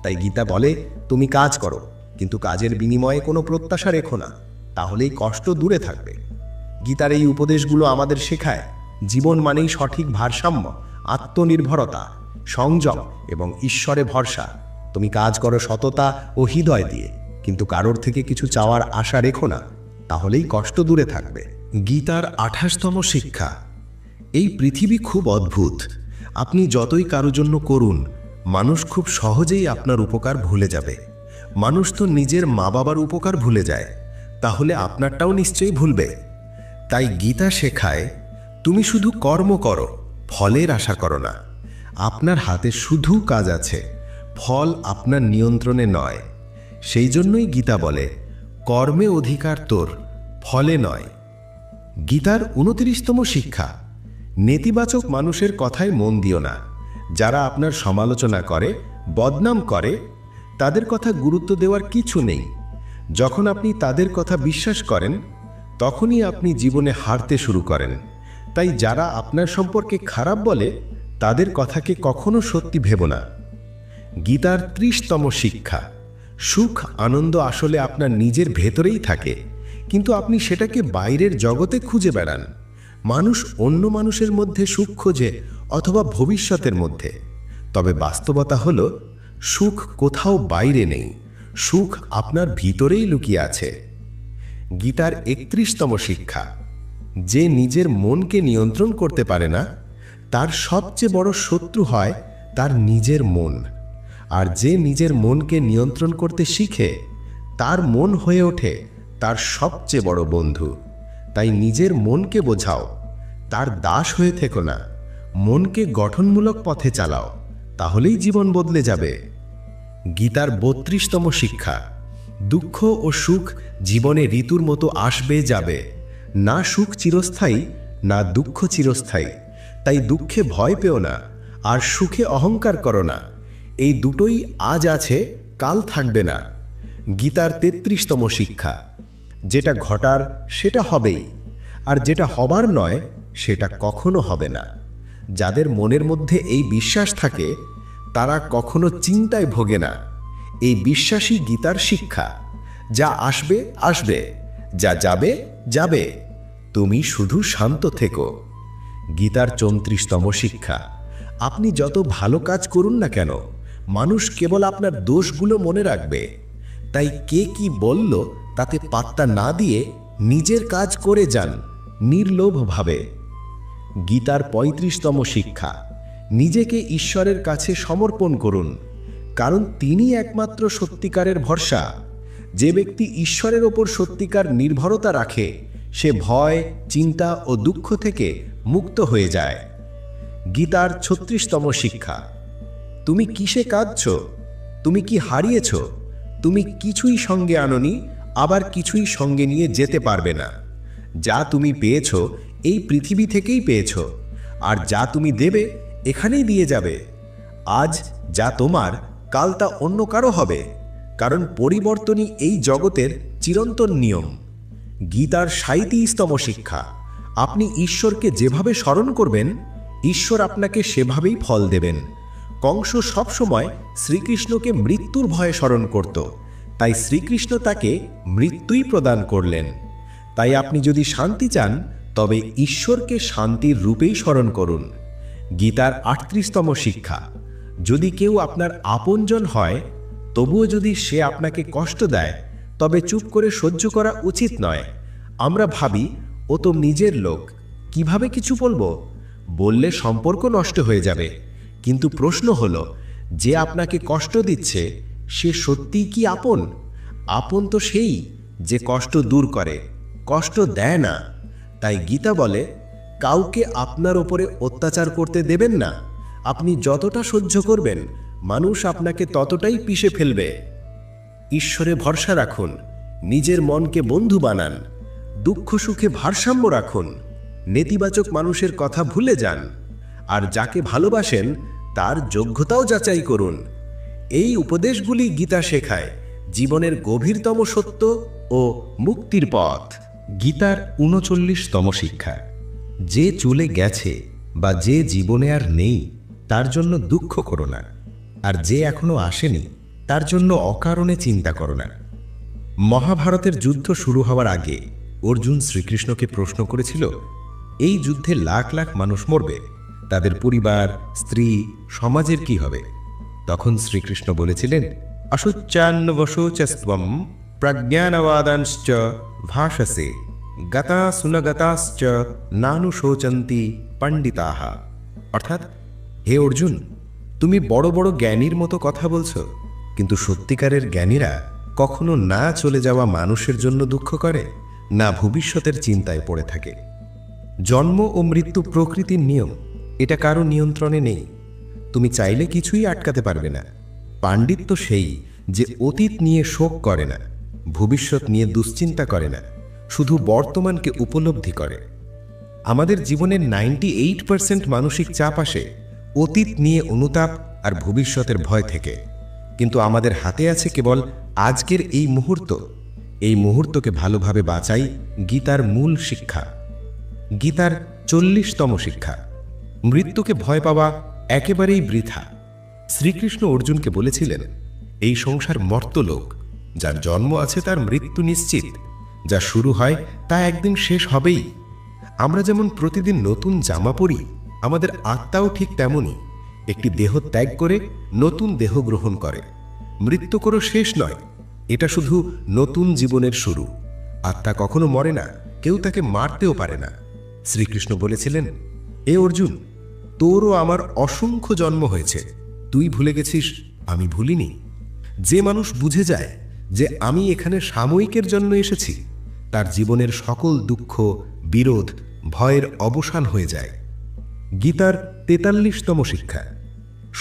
তাই গীতা বলে, তুমি কাজ করো কিন্তু কাজের বিনিময়ে কোনো প্রত্যাশা রেখো না, তাহলেই কষ্ট দূরে থাকবে। গীতার এই উপদেশগুলো আমাদের শেখায় জীবন মানেই সঠিক ভারসাম্য, আত্মনির্ভরতা, সংযম এবং ঈশ্বরে ভরসা। তুমি কাজ করো সততা ও হৃদয় দিয়ে, কিন্তু কারোর থেকে কিছু চাওয়ার আশা রেখো না, তাহলেই কষ্ট দূরে থাকবে। গীতার 28তম শিক্ষা। এই পৃথিবী খুব অদ্ভুত। আপনি যতই কারো জন্য করুন, মানুষ খুব সহজেই আপনার উপকার ভুলে যাবে। মানুষ তো নিজের মা বাবার উপকার ভুলে যায়, তাহলে আপনারটাও নিশ্চয়ই ভুলবে। তাই গীতা শেখায়, তুমি শুধু কর্ম করো, ফলের আশা করো না। আপনার হাতে শুধু কাজ আছে, ফল আপনার নিয়ন্ত্রণে নয়। সেই জন্যই গীতা বলে, কর্মে অধিকার তোর, ফলে নয়। গীতার 29তম শিক্ষা। নেতিবাচক মানুষের কথায় মন দিও না। যারা আপনার সমালোচনা করে, বদনাম করে, তাদের কথা গুরুত্ব দেওয়ার কিছু নেই। যখন আপনি তাদের কথা বিশ্বাস করেন, তখনই আপনি জীবনে হারতে শুরু করেন। তাই যারা আপনার সম্পর্কে খারাপ বলে, তাদের কথাকে কখনো সত্যি ভেবো না। গীতার 30তম শিক্ষা। সুখ আনন্দ আসলে আপনার নিজের ভেতরেই থাকে, কিন্তু আপনি সেটাকে বাইরের জগতে খুঁজে বেড়ান। মানুষ অন্য মানুষের মধ্যে সুখ খোঁজে অথবা ভবিষ্যতের মধ্যে। তবে বাস্তবতা হলো, সুখ কোথাও বাইরে নেই, সুখ আপনার ভিতরেই লুকিয়ে আছে। গীতার 31তম শিক্ষা। যে নিজের মনকে নিয়ন্ত্রণ করতে পারে না, তার সবচেয়ে বড় শত্রু হয় তার নিজের মন। আর যে নিজের মনকে নিয়ন্ত্রণ করতে শিখে, তার মন হয়ে ওঠে তার সবচেয়ে বড় বন্ধু। তাই নিজের মনকে বোঝাও, তার দাস হয়ে থেকো না। মনকে গঠনমূলক পথে চালাও, তাহলেই জীবন বদলে যাবে। গীতার 32তম শিক্ষা। দুঃখ ও সুখ জীবনে ঋতুর মতো আসবে যাবে। না সুখ চিরস্থায়ী, না দুঃখ চিরস্থায়ী। তাই দুঃখে ভয় পেও না, আর সুখে অহংকার করো না। এই দুটোই আজ আছে, কাল থাকবে না। গীতার 33তম শিক্ষা। যেটা ঘটার সেটা হবেই, আর যেটা হবার নয় সেটা কখনো হবে না। যাদের মনের মধ্যে এই বিশ্বাস থাকে, তারা কখনো চিন্তায় ভোগে না। এই বিশ্বাসই গীতার শিক্ষা। যা আসবে আসবে, যা যাবে যাবে, তুমি শুধু শান্ত থেকো। গীতার 34তম শিক্ষা। আপনি যত ভালো কাজ করুন না কেন, মানুষ কেবল আপনার দোষগুলো মনে রাখবে। তাই কে কি বলল তাতে পাত্তা না দিয়ে নিজের কাজ করে যান নির্লোভভাবে। গীতার 35তম শিক্ষা। নিজেকে ঈশ্বরের কাছে সমর্পণ করুন, কারণ তিনি একমাত্র সত্যিকারের ভরসা। যে ব্যক্তি ঈশ্বরের ওপর সত্যিকার নির্ভরতা রাখে, সে ভয়, চিন্তা ও দুঃখ থেকে মুক্ত হয়ে যায়। গীতার 36তম শিক্ষা। তুমি কিসে কাঁদছ? তুমি কি হারিয়েছ? তুমি কিছুই সঙ্গে আনোনি, আবার কিছুই সঙ্গে নিয়ে যেতে পারবে না। যা তুমি পেয়েছ এই পৃথিবী থেকেই পেয়েছ, আর যা তুমি দেবে এখানেই দিয়ে যাবে। আজ যা তোমার, কাল তা অন্য কারো হবে, কারণ পরিবর্তনই এই জগতের চিরন্তন নিয়ম। গীতার 37তম শিক্ষা। আপনি ঈশ্বরকে যেভাবে স্মরণ করবেন, ঈশ্বর আপনাকে সেভাবেই ফল দেবেন। কংস সবসময় শ্রীকৃষ্ণকে মৃত্যুর ভয়ে স্মরণ করত, তাই শ্রীকৃষ্ণ তাকে মৃত্যুই প্রদান করলেন। তাই আপনি যদি শান্তি চান, তবে ঈশ্বরকে শান্তির রূপেই স্মরণ করুন। গীতার 38তম শিক্ষা। যদি কেউ আপনার আপনজন হয়, তবুও যদি সে আপনাকে কষ্ট দেয়, তবে চুপ করে সহ্য করা উচিত নয়। আমরা ভাবি, ও তো নিজের লোক, কিভাবে কিছু বলবো? বললে সম্পর্ক নষ্ট হয়ে যাবে। কিন্তু প্রশ্ন হলো, যে আপনাকে কষ্ট দিচ্ছে সে সত্যিই কি আপন? আপন তো সেই যে কষ্ট দূর করে, কষ্ট দেয় না। তাই গীতা বলে, কাউকে আপনার ওপরে অত্যাচার করতে দেবেন না। আপনি যতটা সহ্য করবেন, মানুষ আপনাকে ততটাই পিষে ফেলবে। ঈশ্বরে ভরসা রাখুন, নিজের মনকে বন্ধু বানান, দুঃখ সুখে ভারসাম্য রাখুন, নেতিবাচক মানুষের কথা ভুলে যান, আর যাকে ভালোবাসেন তার যোগ্যতাও যাচাই করুন। এই উপদেশগুলি গীতা শেখায় জীবনের গভীরতম সত্য ও মুক্তির পথ। গীতার ৩৯তম শিক্ষা, যে চলে গেছে বা যে জীবনে আর নেই তার জন্য দুঃখ করো না, আর যে এখনো আসেনি তার জন্য অকারণে চিন্তা করো না। মহাভারতের যুদ্ধ শুরু হওয়ার আগে অর্জুন শ্রীকৃষ্ণকে প্রশ্ন করেছিল, এই যুদ্ধে লাখ লাখ মানুষ মরবে, তাদের পরিবার, স্ত্রী, সমাজের কি হবে? তখন শ্রীকৃষ্ণ বলেছিলেন, অশুচ্চান্নবশোচস্ত্বম প্রজ্ঞানবাদাংশ্চ ভাষসে গতা সুনগতাশ্চ নানুশোচন্তি পণ্ডিতাহ। অর্থাৎ, হে অর্জুন, তুমি বড় বড় জ্ঞানীর মতো কথা বলছো, কিন্তু সত্যিকারের জ্ঞানীরা কখনো না চলে যাওয়া মানুষের জন্য দুঃখ করে, না ভবিষ্যতের চিন্তায় পড়ে থাকে। জন্ম ও মৃত্যু প্রকৃতির নিয়ম, এটা কারো নিয়ন্ত্রণে নেই। তুমি চাইলে কিছুই আটকাতে পারবে না। পাণ্ডিত্য সেই যে অতীত নিয়ে শোক করে না, ভবিষ্যৎ নিয়ে দুশ্চিন্তা করে না, শুধু বর্তমানকে উপলব্ধি করে। আমাদের জীবনের 98% মানসিক চাপ আসে অতীত নিয়ে অনুতাপ আর ভবিষ্যতের ভয় থেকে, কিন্তু আমাদের হাতে আছে কেবল আজকের এই মুহূর্ত। এই মুহূর্তকে ভালোভাবে বাঁচাই গীতার মূল শিক্ষা। গীতার 40তম শিক্ষা, মৃত্যুকে ভয় পাওয়া একেবারেই বৃথা। শ্রীকৃষ্ণ অর্জুনকে বলেছিলেন, এই সংসার মর্তলোক, যার জন্ম আছে তার মৃত্যু নিশ্চিত, যা শুরু হয় তা একদিন শেষ হবেই। আমরা যেমন প্রতিদিন নতুন জামা পরি, আমাদের আত্মাও ঠিক তেমনই একটি দেহ ত্যাগ করে নতুন দেহ গ্রহণ করে। মৃত্যু কোনো শেষ নয়, এটা শুধু নতুন জীবনের শুরু। আত্মা কখনো মরে না, কেউ তাকে মারতেও পারে না। শ্রীকৃষ্ণ বলেছিলেন, এ অর্জুন, তোরও আমার অসংখ্য জন্ম হয়েছে, তুই ভুলে গেছিস, আমি ভুলিনি। যে মানুষ বুঝে যায় যে আমি এখানে সাময়িকের জন্য এসেছি, তার জীবনের সকল দুঃখ, বিরোধ, ভয়ের অবসান হয়ে যায়। গীতার 43তম শিক্ষা,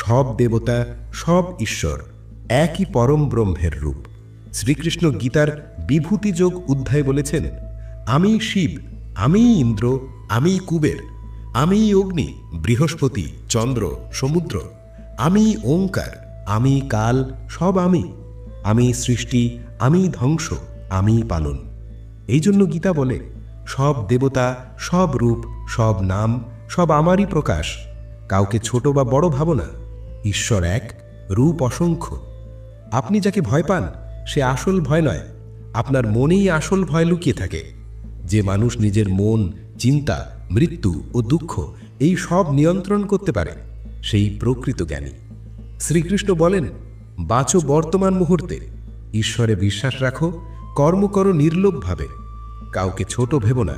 সব দেবতা, সব ঈশ্বর একই পরম ব্রহ্মের রূপ। শ্রীকৃষ্ণ গীতার বিভূতি যোগ অধ্যায়ে বলেছেন, আমি শিব, আমি ইন্দ্র, আমি কুবের, আমি অগ্নি, বৃহস্পতি, চন্দ্র, সমুদ্র, আমি ওঙ্কার, আমি কাল, সব আমি সৃষ্টি, আমি ধ্বংস, আমি পালন। এই জন্য গীতা বলে, সব দেবতা, সব রূপ, সব নাম, সব আমারই প্রকাশ। কাউকে ছোট বা বড় ভাবো না, ঈশ্বর এক, রূপ অসংখ্য। আপনি যাকে ভয় পান সে আসল ভয় নয়, আপনার মনেই আসল ভয় লুকিয়ে থাকে। যে মানুষ নিজের মন, চিন্তা, মৃত্যু ও দুঃখ এই সব নিয়ন্ত্রণ করতে পারে, সেই প্রকৃত জ্ঞানী। শ্রীকৃষ্ণ বলেন, বাঁচো বর্তমান মুহূর্তে, ঈশ্বরে বিশ্বাস রাখো, কর্ম করো নির্লোভভাবে, কাউকে ছোট ভেবো না।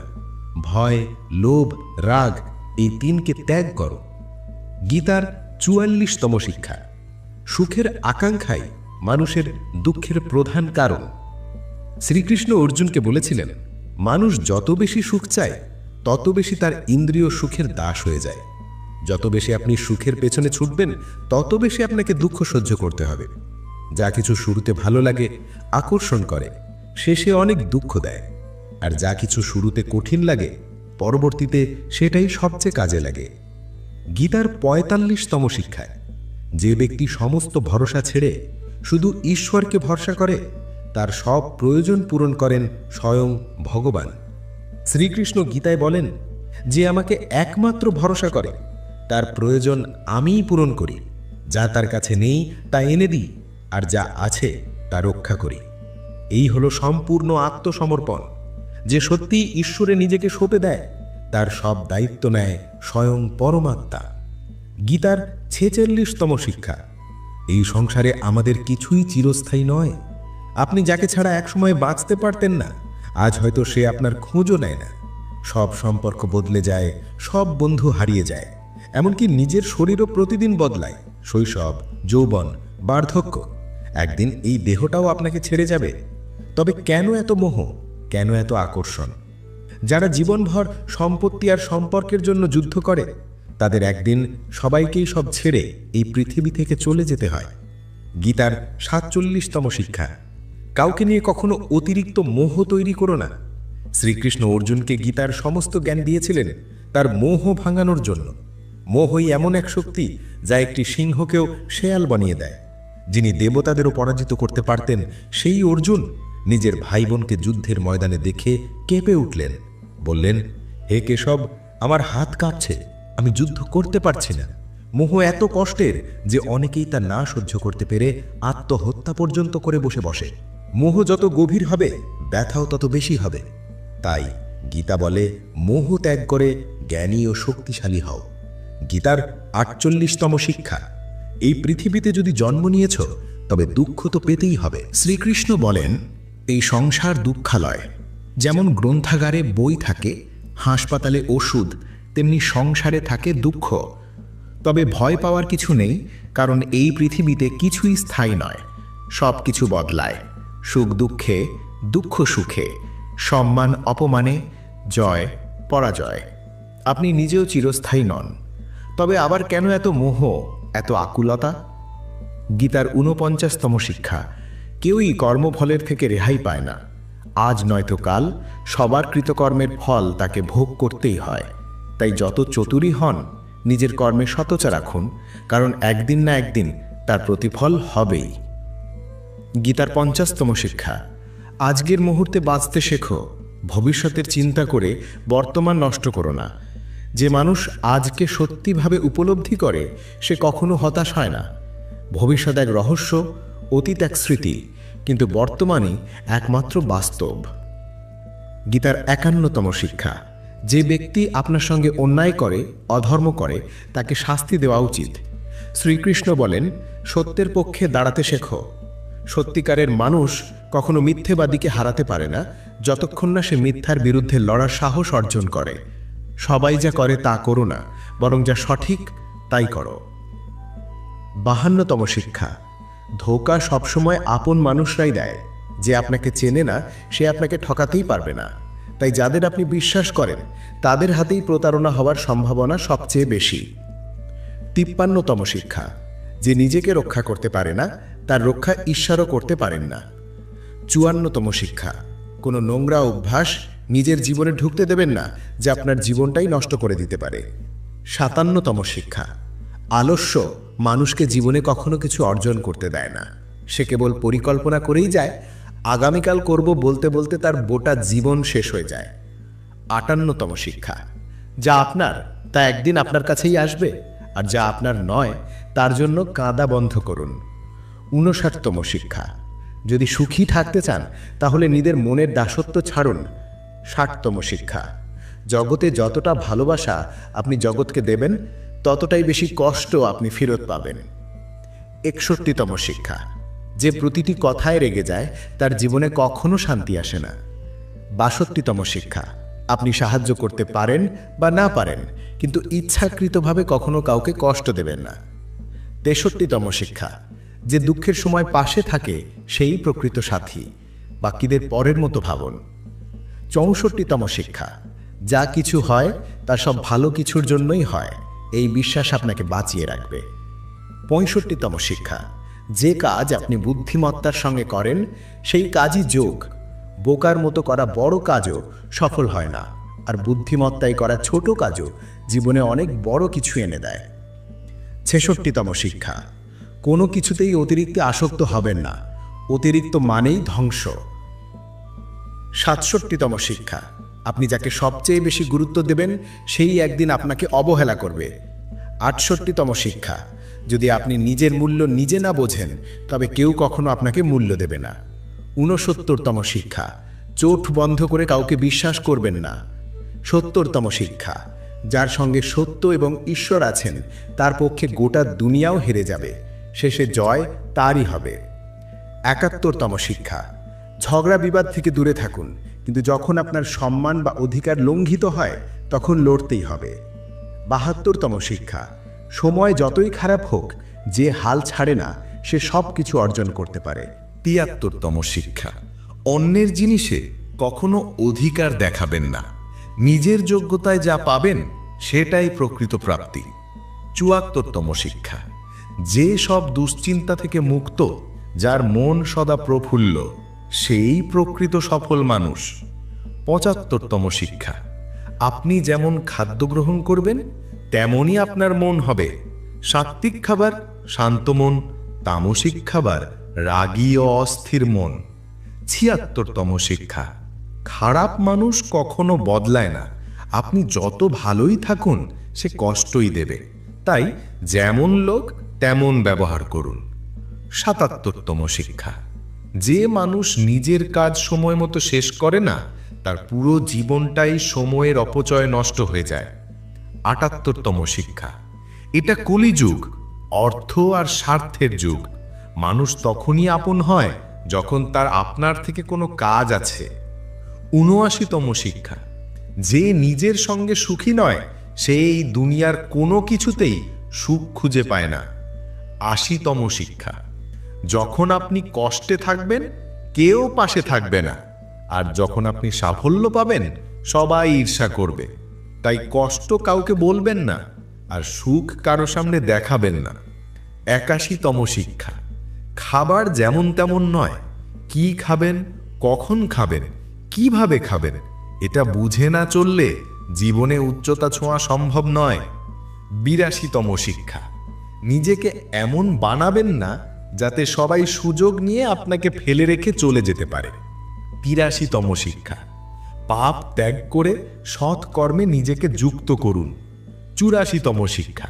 ভয়, লোভ, রাগ এই তিনকে ত্যাগ করো। গীতার 44তম শিক্ষা, সুখের আকাঙ্ক্ষাই মানুষের দুঃখের প্রধান কারণ। শ্রীকৃষ্ণ অর্জুনকে বলেছিলেন, মানুষ যত বেশি সুখ চায় তত বেশি তার ইন্দ্রিয় সুখের দাস হয়ে যায়। যত বেশি আপনি সুখের পেছনে ছুটবেন তত বেশি আপনাকে দুঃখ সহ্য করতে হবে। যা কিছু শুরুতে ভালো লাগে, আকর্ষণ করে, শেষে অনেক দুঃখ দেয়। আর যা কিছু শুরুতে কঠিন লাগে, পরবর্তীতে সেটাই সবচেয়ে কাজে লাগে। গীতার 45তম শিক্ষায়, যে ব্যক্তি সমস্ত ভরসা ছেড়ে শুধু ঈশ্বরকে ভরসা করে, তার সব প্রয়োজন পূরণ করেন স্বয়ং ভগবান। শ্রীকৃষ্ণ গীতায় বলেন, যে আমাকে একমাত্র ভরসা করে তার প্রয়োজন আমিই পূরণ করি। যা তার কাছে নেই তা এনে দিই, আর যা আছে তা রক্ষা করি। এই হলো সম্পূর্ণ আত্মসমর্পণ। যে সত্যি ঈশ্বরে নিজেকে সঁপে দেয়, তার সব দায়িত্ব নেয় স্বয়ং পরমাত্মা। গীতার 46তম শিক্ষা, এই সংসারে আমাদের কিছুই চিরস্থায়ী নয়। আপনি যাকে ছাড়া একসময় বাঁচতে পারতেন না, আজ হয়তো সে আপনার খোঁজও নেয় না। সব সম্পর্ক বদলে যায়, সব বন্ধু হারিয়ে যায়, এমনকি নিজের শরীরও প্রতিদিন বদলায়। শৈশব, যৌবন, বার্ধক্য, একদিন এই দেহটাও আপনাকে ছেড়ে যাবে। তবে কেন এত মোহ, কেন এত আকর্ষণ? যারা জীবনভর সম্পত্তি আর সম্পর্কের জন্য যুদ্ধ করে, তাদের একদিন সবাইকেই সব ছেড়ে এই পৃথিবী থেকে চলে যেতে হয়। গীতার 47তম শিক্ষা, কাউকে নিয়ে কখনো অতিরিক্ত মোহ তৈরি করো না। শ্রীকৃষ্ণ অর্জুনকে গীতার সমস্ত জ্ঞান দিয়েছিলেন তার মোহ ভাঙানোর জন্য। মোহই এমন এক শক্তি যা একটি সিংহকেও শেয়াল বানিয়ে দেয়। যিনি দেবতাদেরও পরাজিত করতে পারতেন সেই অর্জুন নিজের ভাই বোনকে যুদ্ধের ময়দানে দেখে কেঁপে উঠলেন, বললেন, হে কেশব, আমার হাত কাঁপছে, আমি যুদ্ধ করতে পারছি না। মোহ এত কষ্টের যে অনেকেই তা না সহ্য করতে পেরে আত্মহত্যা পর্যন্ত করে বসে। মোহ যত গভীর হবে ব্যথাও তত বেশি হবে। তাই গীতা বলে, মোহ ত্যাগ করে জ্ঞানী ও শক্তিশালী হও। গীতার ৪৮তম শিক্ষা, এই পৃথিবীতে যদি জন্ম নিয়েছ তবে দুঃখ তো পেতেই হবে। শ্রীকৃষ্ণ বলেন, এই সংসার দুঃখালয়। যেমন গ্রন্থাগারে বই থাকে, হাসপাতালে ওষুধ, তেমনি সংসারে থাকে দুঃখ। তবে ভয় পাওয়ার কিছু নেই, কারণ এই পৃথিবীতে কিছুই স্থায়ী নয়, সব কিছু বদলায়। সুখ দুঃখে, দুঃখ সুখে, সম্মান অপমানে, জয় পরাজয়। আপনি নিজেও চিরস্থায়ী নন। তবে আবার কেন এত মোহ, এত আকুলতা? গীতার ৪৯তম শিক্ষা, কেউই কর্মফলের থেকে রেহাই পায় না। আজ নয়তো কাল সবার কৃতকর্মের ফল তাকে ভোগ করতেই হয়। তাই যত চতুরই হন, নিজের কর্মে সততা রাখুন, কারণ একদিন না একদিন তার প্রতিফল হবেই। গীতার ৫০তম শিক্ষা, আজকের মুহূর্তে বাঁচতে শেখো, ভবিষ্যতের চিন্তা করে বর্তমান নষ্ট করো না। যে মানুষ আজকে সত্যিভাবে উপলব্ধি করে সে কখনো হতাশ হয় না। ভবিষ্যৎ এক রহস্য, অতীত এক স্মৃতি, কিন্তু বর্তমানই একমাত্র বাস্তব। গীতার ৫১তম শিক্ষা, যে ব্যক্তি আপনার সঙ্গে অন্যায় করে, অধর্ম করে, তাকে শাস্তি দেওয়া উচিত। শ্রীকৃষ্ণ বলেন, সত্যের পক্ষে দাঁড়াতে শেখো। সত্যিকারের মানুষ কখনো মিথ্যেবাদীকে হারাতে পারে না যতক্ষণ না সে মিথ্যার বিরুদ্ধে লড়ার সাহস অর্জন করে। সবাই যা করে তা করো না, বরং যা সঠিক তাই করো। ৫২তম শিক্ষা, ধোঁকা সবসময় আপন মানুষরাই দেয়। যে আপনাকে চেনে না সে আপনাকে ঠকাতেই পারবে না। তাই যাদের আপনি বিশ্বাস করেন তাদের হাতেই প্রতারণা হওয়ার সম্ভাবনা সবচেয়ে বেশি। ৫৩তম শিক্ষা, যে নিজেকে রক্ষা করতে পারে না তার রক্ষা ঈশ্বরও করতে পারেন না। ৫৪তম শিক্ষা, কোনো নোংরা অভ্যাস নিজের জীবনে ঢুকতে দেবেন না, যা আপনার জীবনটাই নষ্ট করে দিতে পারে। ৫৭তম শিক্ষা, আলস্য মানুষকে জীবনে কখনো কিছু অর্জন করতে দেয় না। সে কেবল পরিকল্পনা করেই যায়, আগামীকাল করব বলতে বলতে তার গোটা জীবন শেষ হয়ে যায়। ৫৮তম শিক্ষা, যা আপনার তা একদিন আপনার কাছেই আসবে, আর যা আপনার নয় তার জন্য কাঁদা বন্ধ করুন। ৫৯তম শিক্ষা, যদি সুখী থাকতে চান তাহলে নিজের মনের দাসত্ব ছাড়ুন। ৬০তম শিক্ষা, জগতে যতটা ভালোবাসা আপনি জগৎকে দেবেন ততটাই বেশি কষ্ট আপনি ফেরত পাবেন। ৬১তম শিক্ষা, যে প্রতিটি কথায় রেগে যায় তার জীবনে কখনো শান্তি আসে না। ৬২তম শিক্ষা, আপনি সাহায্য করতে পারেন বা না পারেন, কিন্তু ইচ্ছাকৃতভাবে কখনো কাউকে কষ্ট দেবেন না। ৬৩তম শিক্ষা, যে দুঃখের সময় পাশে থাকে সেই প্রকৃত সাথী, বাকিদের পরের মতো ভাবুন। ৬৪তম শিক্ষা, যা কিছু হয় তা সব ভালো কিছুর জন্যই হয়, এই বিশ্বাস আপনাকে বাঁচিয়ে রাখবে। ৬৫তম শিক্ষা, যে কাজ আপনি বুদ্ধিমত্তার সঙ্গে করেন সেই কাজই যোগ। বোকার মতো করা বড় কাজও সফল হয় না, আর বুদ্ধিমত্তায় করা ছোট কাজও জীবনে অনেক বড় কিছু এনে দেয়। ৬৬তম শিক্ষা, কোনো কিছুতেই অতিরিক্ত আসক্ত হবেন না, অতিরিক্ত মানেই ধ্বংস। ৬৭তম শিক্ষা, আপনি যাকে সবচেয়ে বেশি গুরুত্ব দেবেন সেই একদিন আপনাকে অবহেলা করবে। ৬৮তম শিক্ষা, যদি আপনি নিজের মূল্য নিজে না বোঝেন তবে কেউ কখনো আপনাকে মূল্য দেবে না। ৬৯তম শিক্ষা, চোখ বন্ধ করে কাউকে বিশ্বাস করবেন না। ৭০তম শিক্ষা, যার সঙ্গে সত্য এবং ঈশ্বর আছেন তার পক্ষে গোটা দুনিয়াও হেরে যাবে, শেষে জয় তারই হবে। ৭১তম শিক্ষা, ঝগড়া বিবাদ থেকে দূরে থাকুন, কিন্তু যখন আপনার সম্মান বা অধিকার লঙ্ঘিত হয় তখন লড়তেই হবে। ৭২তম শিক্ষা, সময় যতই খারাপ হোক যে হাল ছাড়ে না সে সব কিছু অর্জন করতে পারে। ৭৩তম শিক্ষা, অন্যের জিনিসে কখনো অধিকার দেখাবেন না, নিজের যোগ্যতায় যা পাবেন সেটাই প্রকৃত প্রাপ্তি। ৭৪তম শিক্ষা, যে সব দুশ্চিন্তা থেকে মুক্ত, যার মন সদা প্রফুল্ল, সেই প্রকৃত সফল মানুষ। ৭৫তম শিক্ষা, আপনি যেমন খাদ্য গ্রহণ করবেন তেমনই আপনার মন হবে। সাত্ত্বিক খাবার শান্ত মন, তামসিক খাবার রাগী ও অস্থির মন। ৭৬তম শিক্ষা, খারাপ মানুষ কখনো বদলায় না। আপনি যত ভালোই থাকুন সে কষ্টই দেবে, তাই যেমন লোক তেমন ব্যবহার করুন। ৭৭তম শিক্ষা, যে মানুষ নিজের কাজ সময় মতো শেষ করে না তার পুরো জীবনটাই সময়ের অপচয় নষ্ট হয়ে যায়। ৭৮তম শিক্ষা, এটা কলিযুগ, অর্থ আর স্বার্থের যুগ। মানুষ তখনই আপন হয় যখন তার আপনার থেকে কোনো কাজ আছে। ৭৯তম শিক্ষা, যে নিজের সঙ্গে সুখী নয় সে এই দুনিয়ার কোনো কিছুতেই সুখ খুঁজে পায় না। ৮০তম শিক্ষা, যখন আপনি কষ্টে থাকবেন কেউ পাশে থাকবে না, আর যখন আপনি সাফল্য পাবেন সবাই ঈর্ষা করবে। তাই কষ্ট কাউকে বলবেন না, আর সুখ কারো সামনে দেখাবেন না। ৮১তম শিক্ষা, খাবার যেমন তেমন নয়, কি খাবেন, কখন খাবেন, কিভাবে খাবেন এটা বুঝে না চললে জীবনে উচ্চতা ছোঁয়া সম্ভব নয়। ৮২তম শিক্ষা, নিজেকে এমন বানাবেন না যাতে সবাই সুযোগ নিয়ে আপনাকে ফেলে রেখে চলে যেতে পারে। ৮৩তম শিক্ষা, পাপ ত্যাগ করে সৎ কর্মে নিজেকে যুক্ত করুন। ৮৪তম শিক্ষা,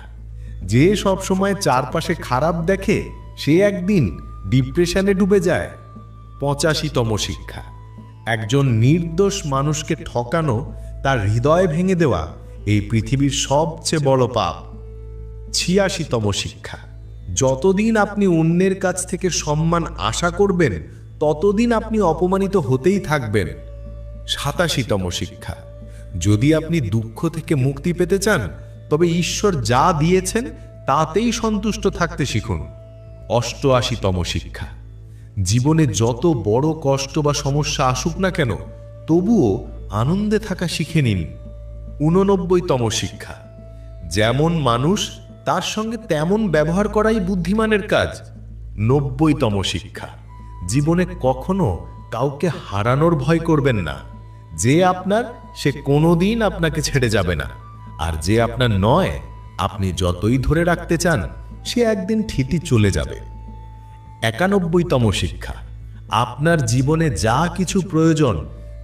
যে সবসময় চারপাশে খারাপ দেখে সে একদিন ডিপ্রেশনে ডুবে যায়। ৮৫তম শিক্ষা, একজন নির্দোষ মানুষকে ঠকানো, তার হৃদয় ভেঙে দেওয়া এই পৃথিবীর সবচেয়ে বড় পাপ। ৮৬তম শিক্ষা, যতদিন আপনি অন্যের কাছ থেকে সম্মান আশা করবেন ততদিন আপনি অপমানিত হতেই থাকবেন। ৮৭তম শিক্ষা, যদি আপনি দুঃখ থেকে মুক্তি পেতে চান তবে ঈশ্বর যা দিয়েছেন তাতেই সন্তুষ্ট থাকতে শিখুন। ৮৮তম শিক্ষা, জীবনে যত বড় কষ্ট বা সমস্যা আসুক না কেন তবুও আনন্দে থাকা শিখে নিন। ৮৯তম শিক্ষা, যেমন মানুষ তার সঙ্গে তেমন ব্যবহার করাই বুদ্ধিমানের কাজ। ৯০তম শিক্ষা, জীবনে কখনো কাউকে হারানোর ভয় করবেন না। যে আপনার সে কোনোদিন আপনাকে ছেড়ে যাবে না, আর যে আপনার নয় আপনি যতই ধরে রাখতে চান সে একদিন ঠিকই চলে যাবে। ৯১তম শিক্ষা, আপনার জীবনে যা কিছু প্রয়োজন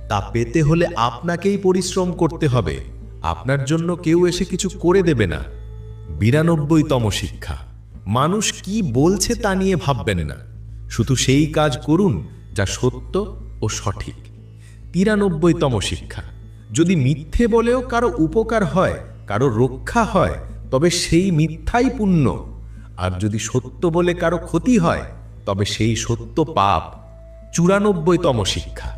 তা পেতে হলে আপনাকেই পরিশ্রম করতে হবে, আপনার জন্য কেউ এসে কিছু করে দেবে না। ৯২তম শিক্ষা, মানুষ কি বলছে তা নিয়ে ভাববেন না, শুধু সেই কাজ করুন যা সত্য ও সঠিক। ৯৩তম শিক্ষা, যদি মিথ্যে বলেও কারো উপকার হয়, কারো রক্ষা হয়, তবে সেই মিথ্যাই পুণ্য, আর যদি সত্য বলে কারো ক্ষতি হয় তবে সেই সত্য পাপ। ৯৪তম শিক্ষা,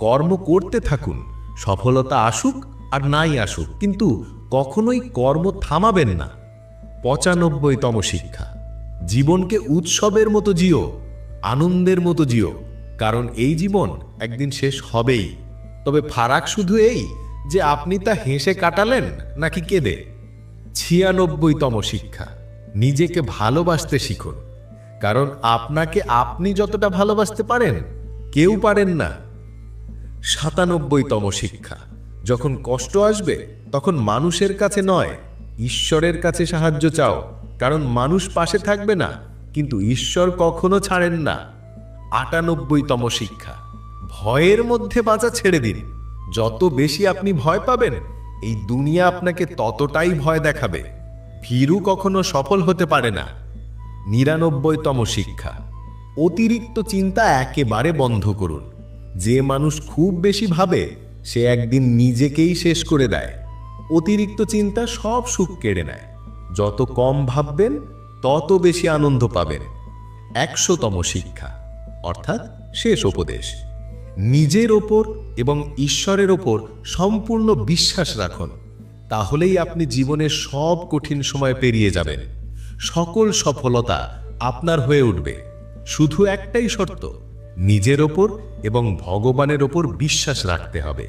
কর্ম করতে থাকুন, সফলতা আসুক আর নাই আসুক, কিন্তু কখনোই কর্ম থামাবেন না। ৯৫তম শিক্ষা, জীবনকে উৎসবের মতো জিও, আনন্দের মতো জিও, কারণ এই জীবন একদিন শেষ হবেই। তবে ফারাক শুধু এই যে আপনি তা হেসে কাটালেন নাকি কেঁদে। ৯৬তম শিক্ষা, নিজেকে ভালোবাসতে শিখুন, কারণ আপনাকে আপনি যতটা ভালোবাসতে পারেন কেউ পারেন না। ৯৭তম শিক্ষা, যখন কষ্ট আসবে তখন মানুষের কাছে নয় ঈশ্বরের কাছে সাহায্য চাও, কারণ মানুষ পাশে থাকবে না কিন্তু ঈশ্বর কখনো ছাড়েন না। ৯৮তম শিক্ষা, ভয়ের মধ্যে বাঁচা ছেড়ে দিন, যত বেশি আপনি ভয় পাবেন এই দুনিয়া আপনাকে ততটাই ভয় দেখাবে, ভীরু কখনো সফল হতে পারে না। ৯৯তম শিক্ষা, অতিরিক্ত চিন্তা একেবারে বন্ধ করুন, যে মানুষ খুব বেশি ভাবে সে একদিন নিজেকেই শেষ করে দেয়। অতিরিক্ত চিন্তা সব সুখ কেড়ে নেয়, যত কম ভাববেন তত বেশি আনন্দ পাবেন। ১০০তম শিক্ষা অর্থাৎ শেষ উপদেশ, নিজের ওপর এবং ঈশ্বরের ওপর সম্পূর্ণ বিশ্বাস রাখুন, তাহলেই আপনি জীবনের সব কঠিন সময় পেরিয়ে যাবেন, সকল সফলতা আপনার হয়ে উঠবে। শুধু একটাই শর্ত, নিজের ওপর এবং ভগবানের ওপর বিশ্বাস রাখতে হবে।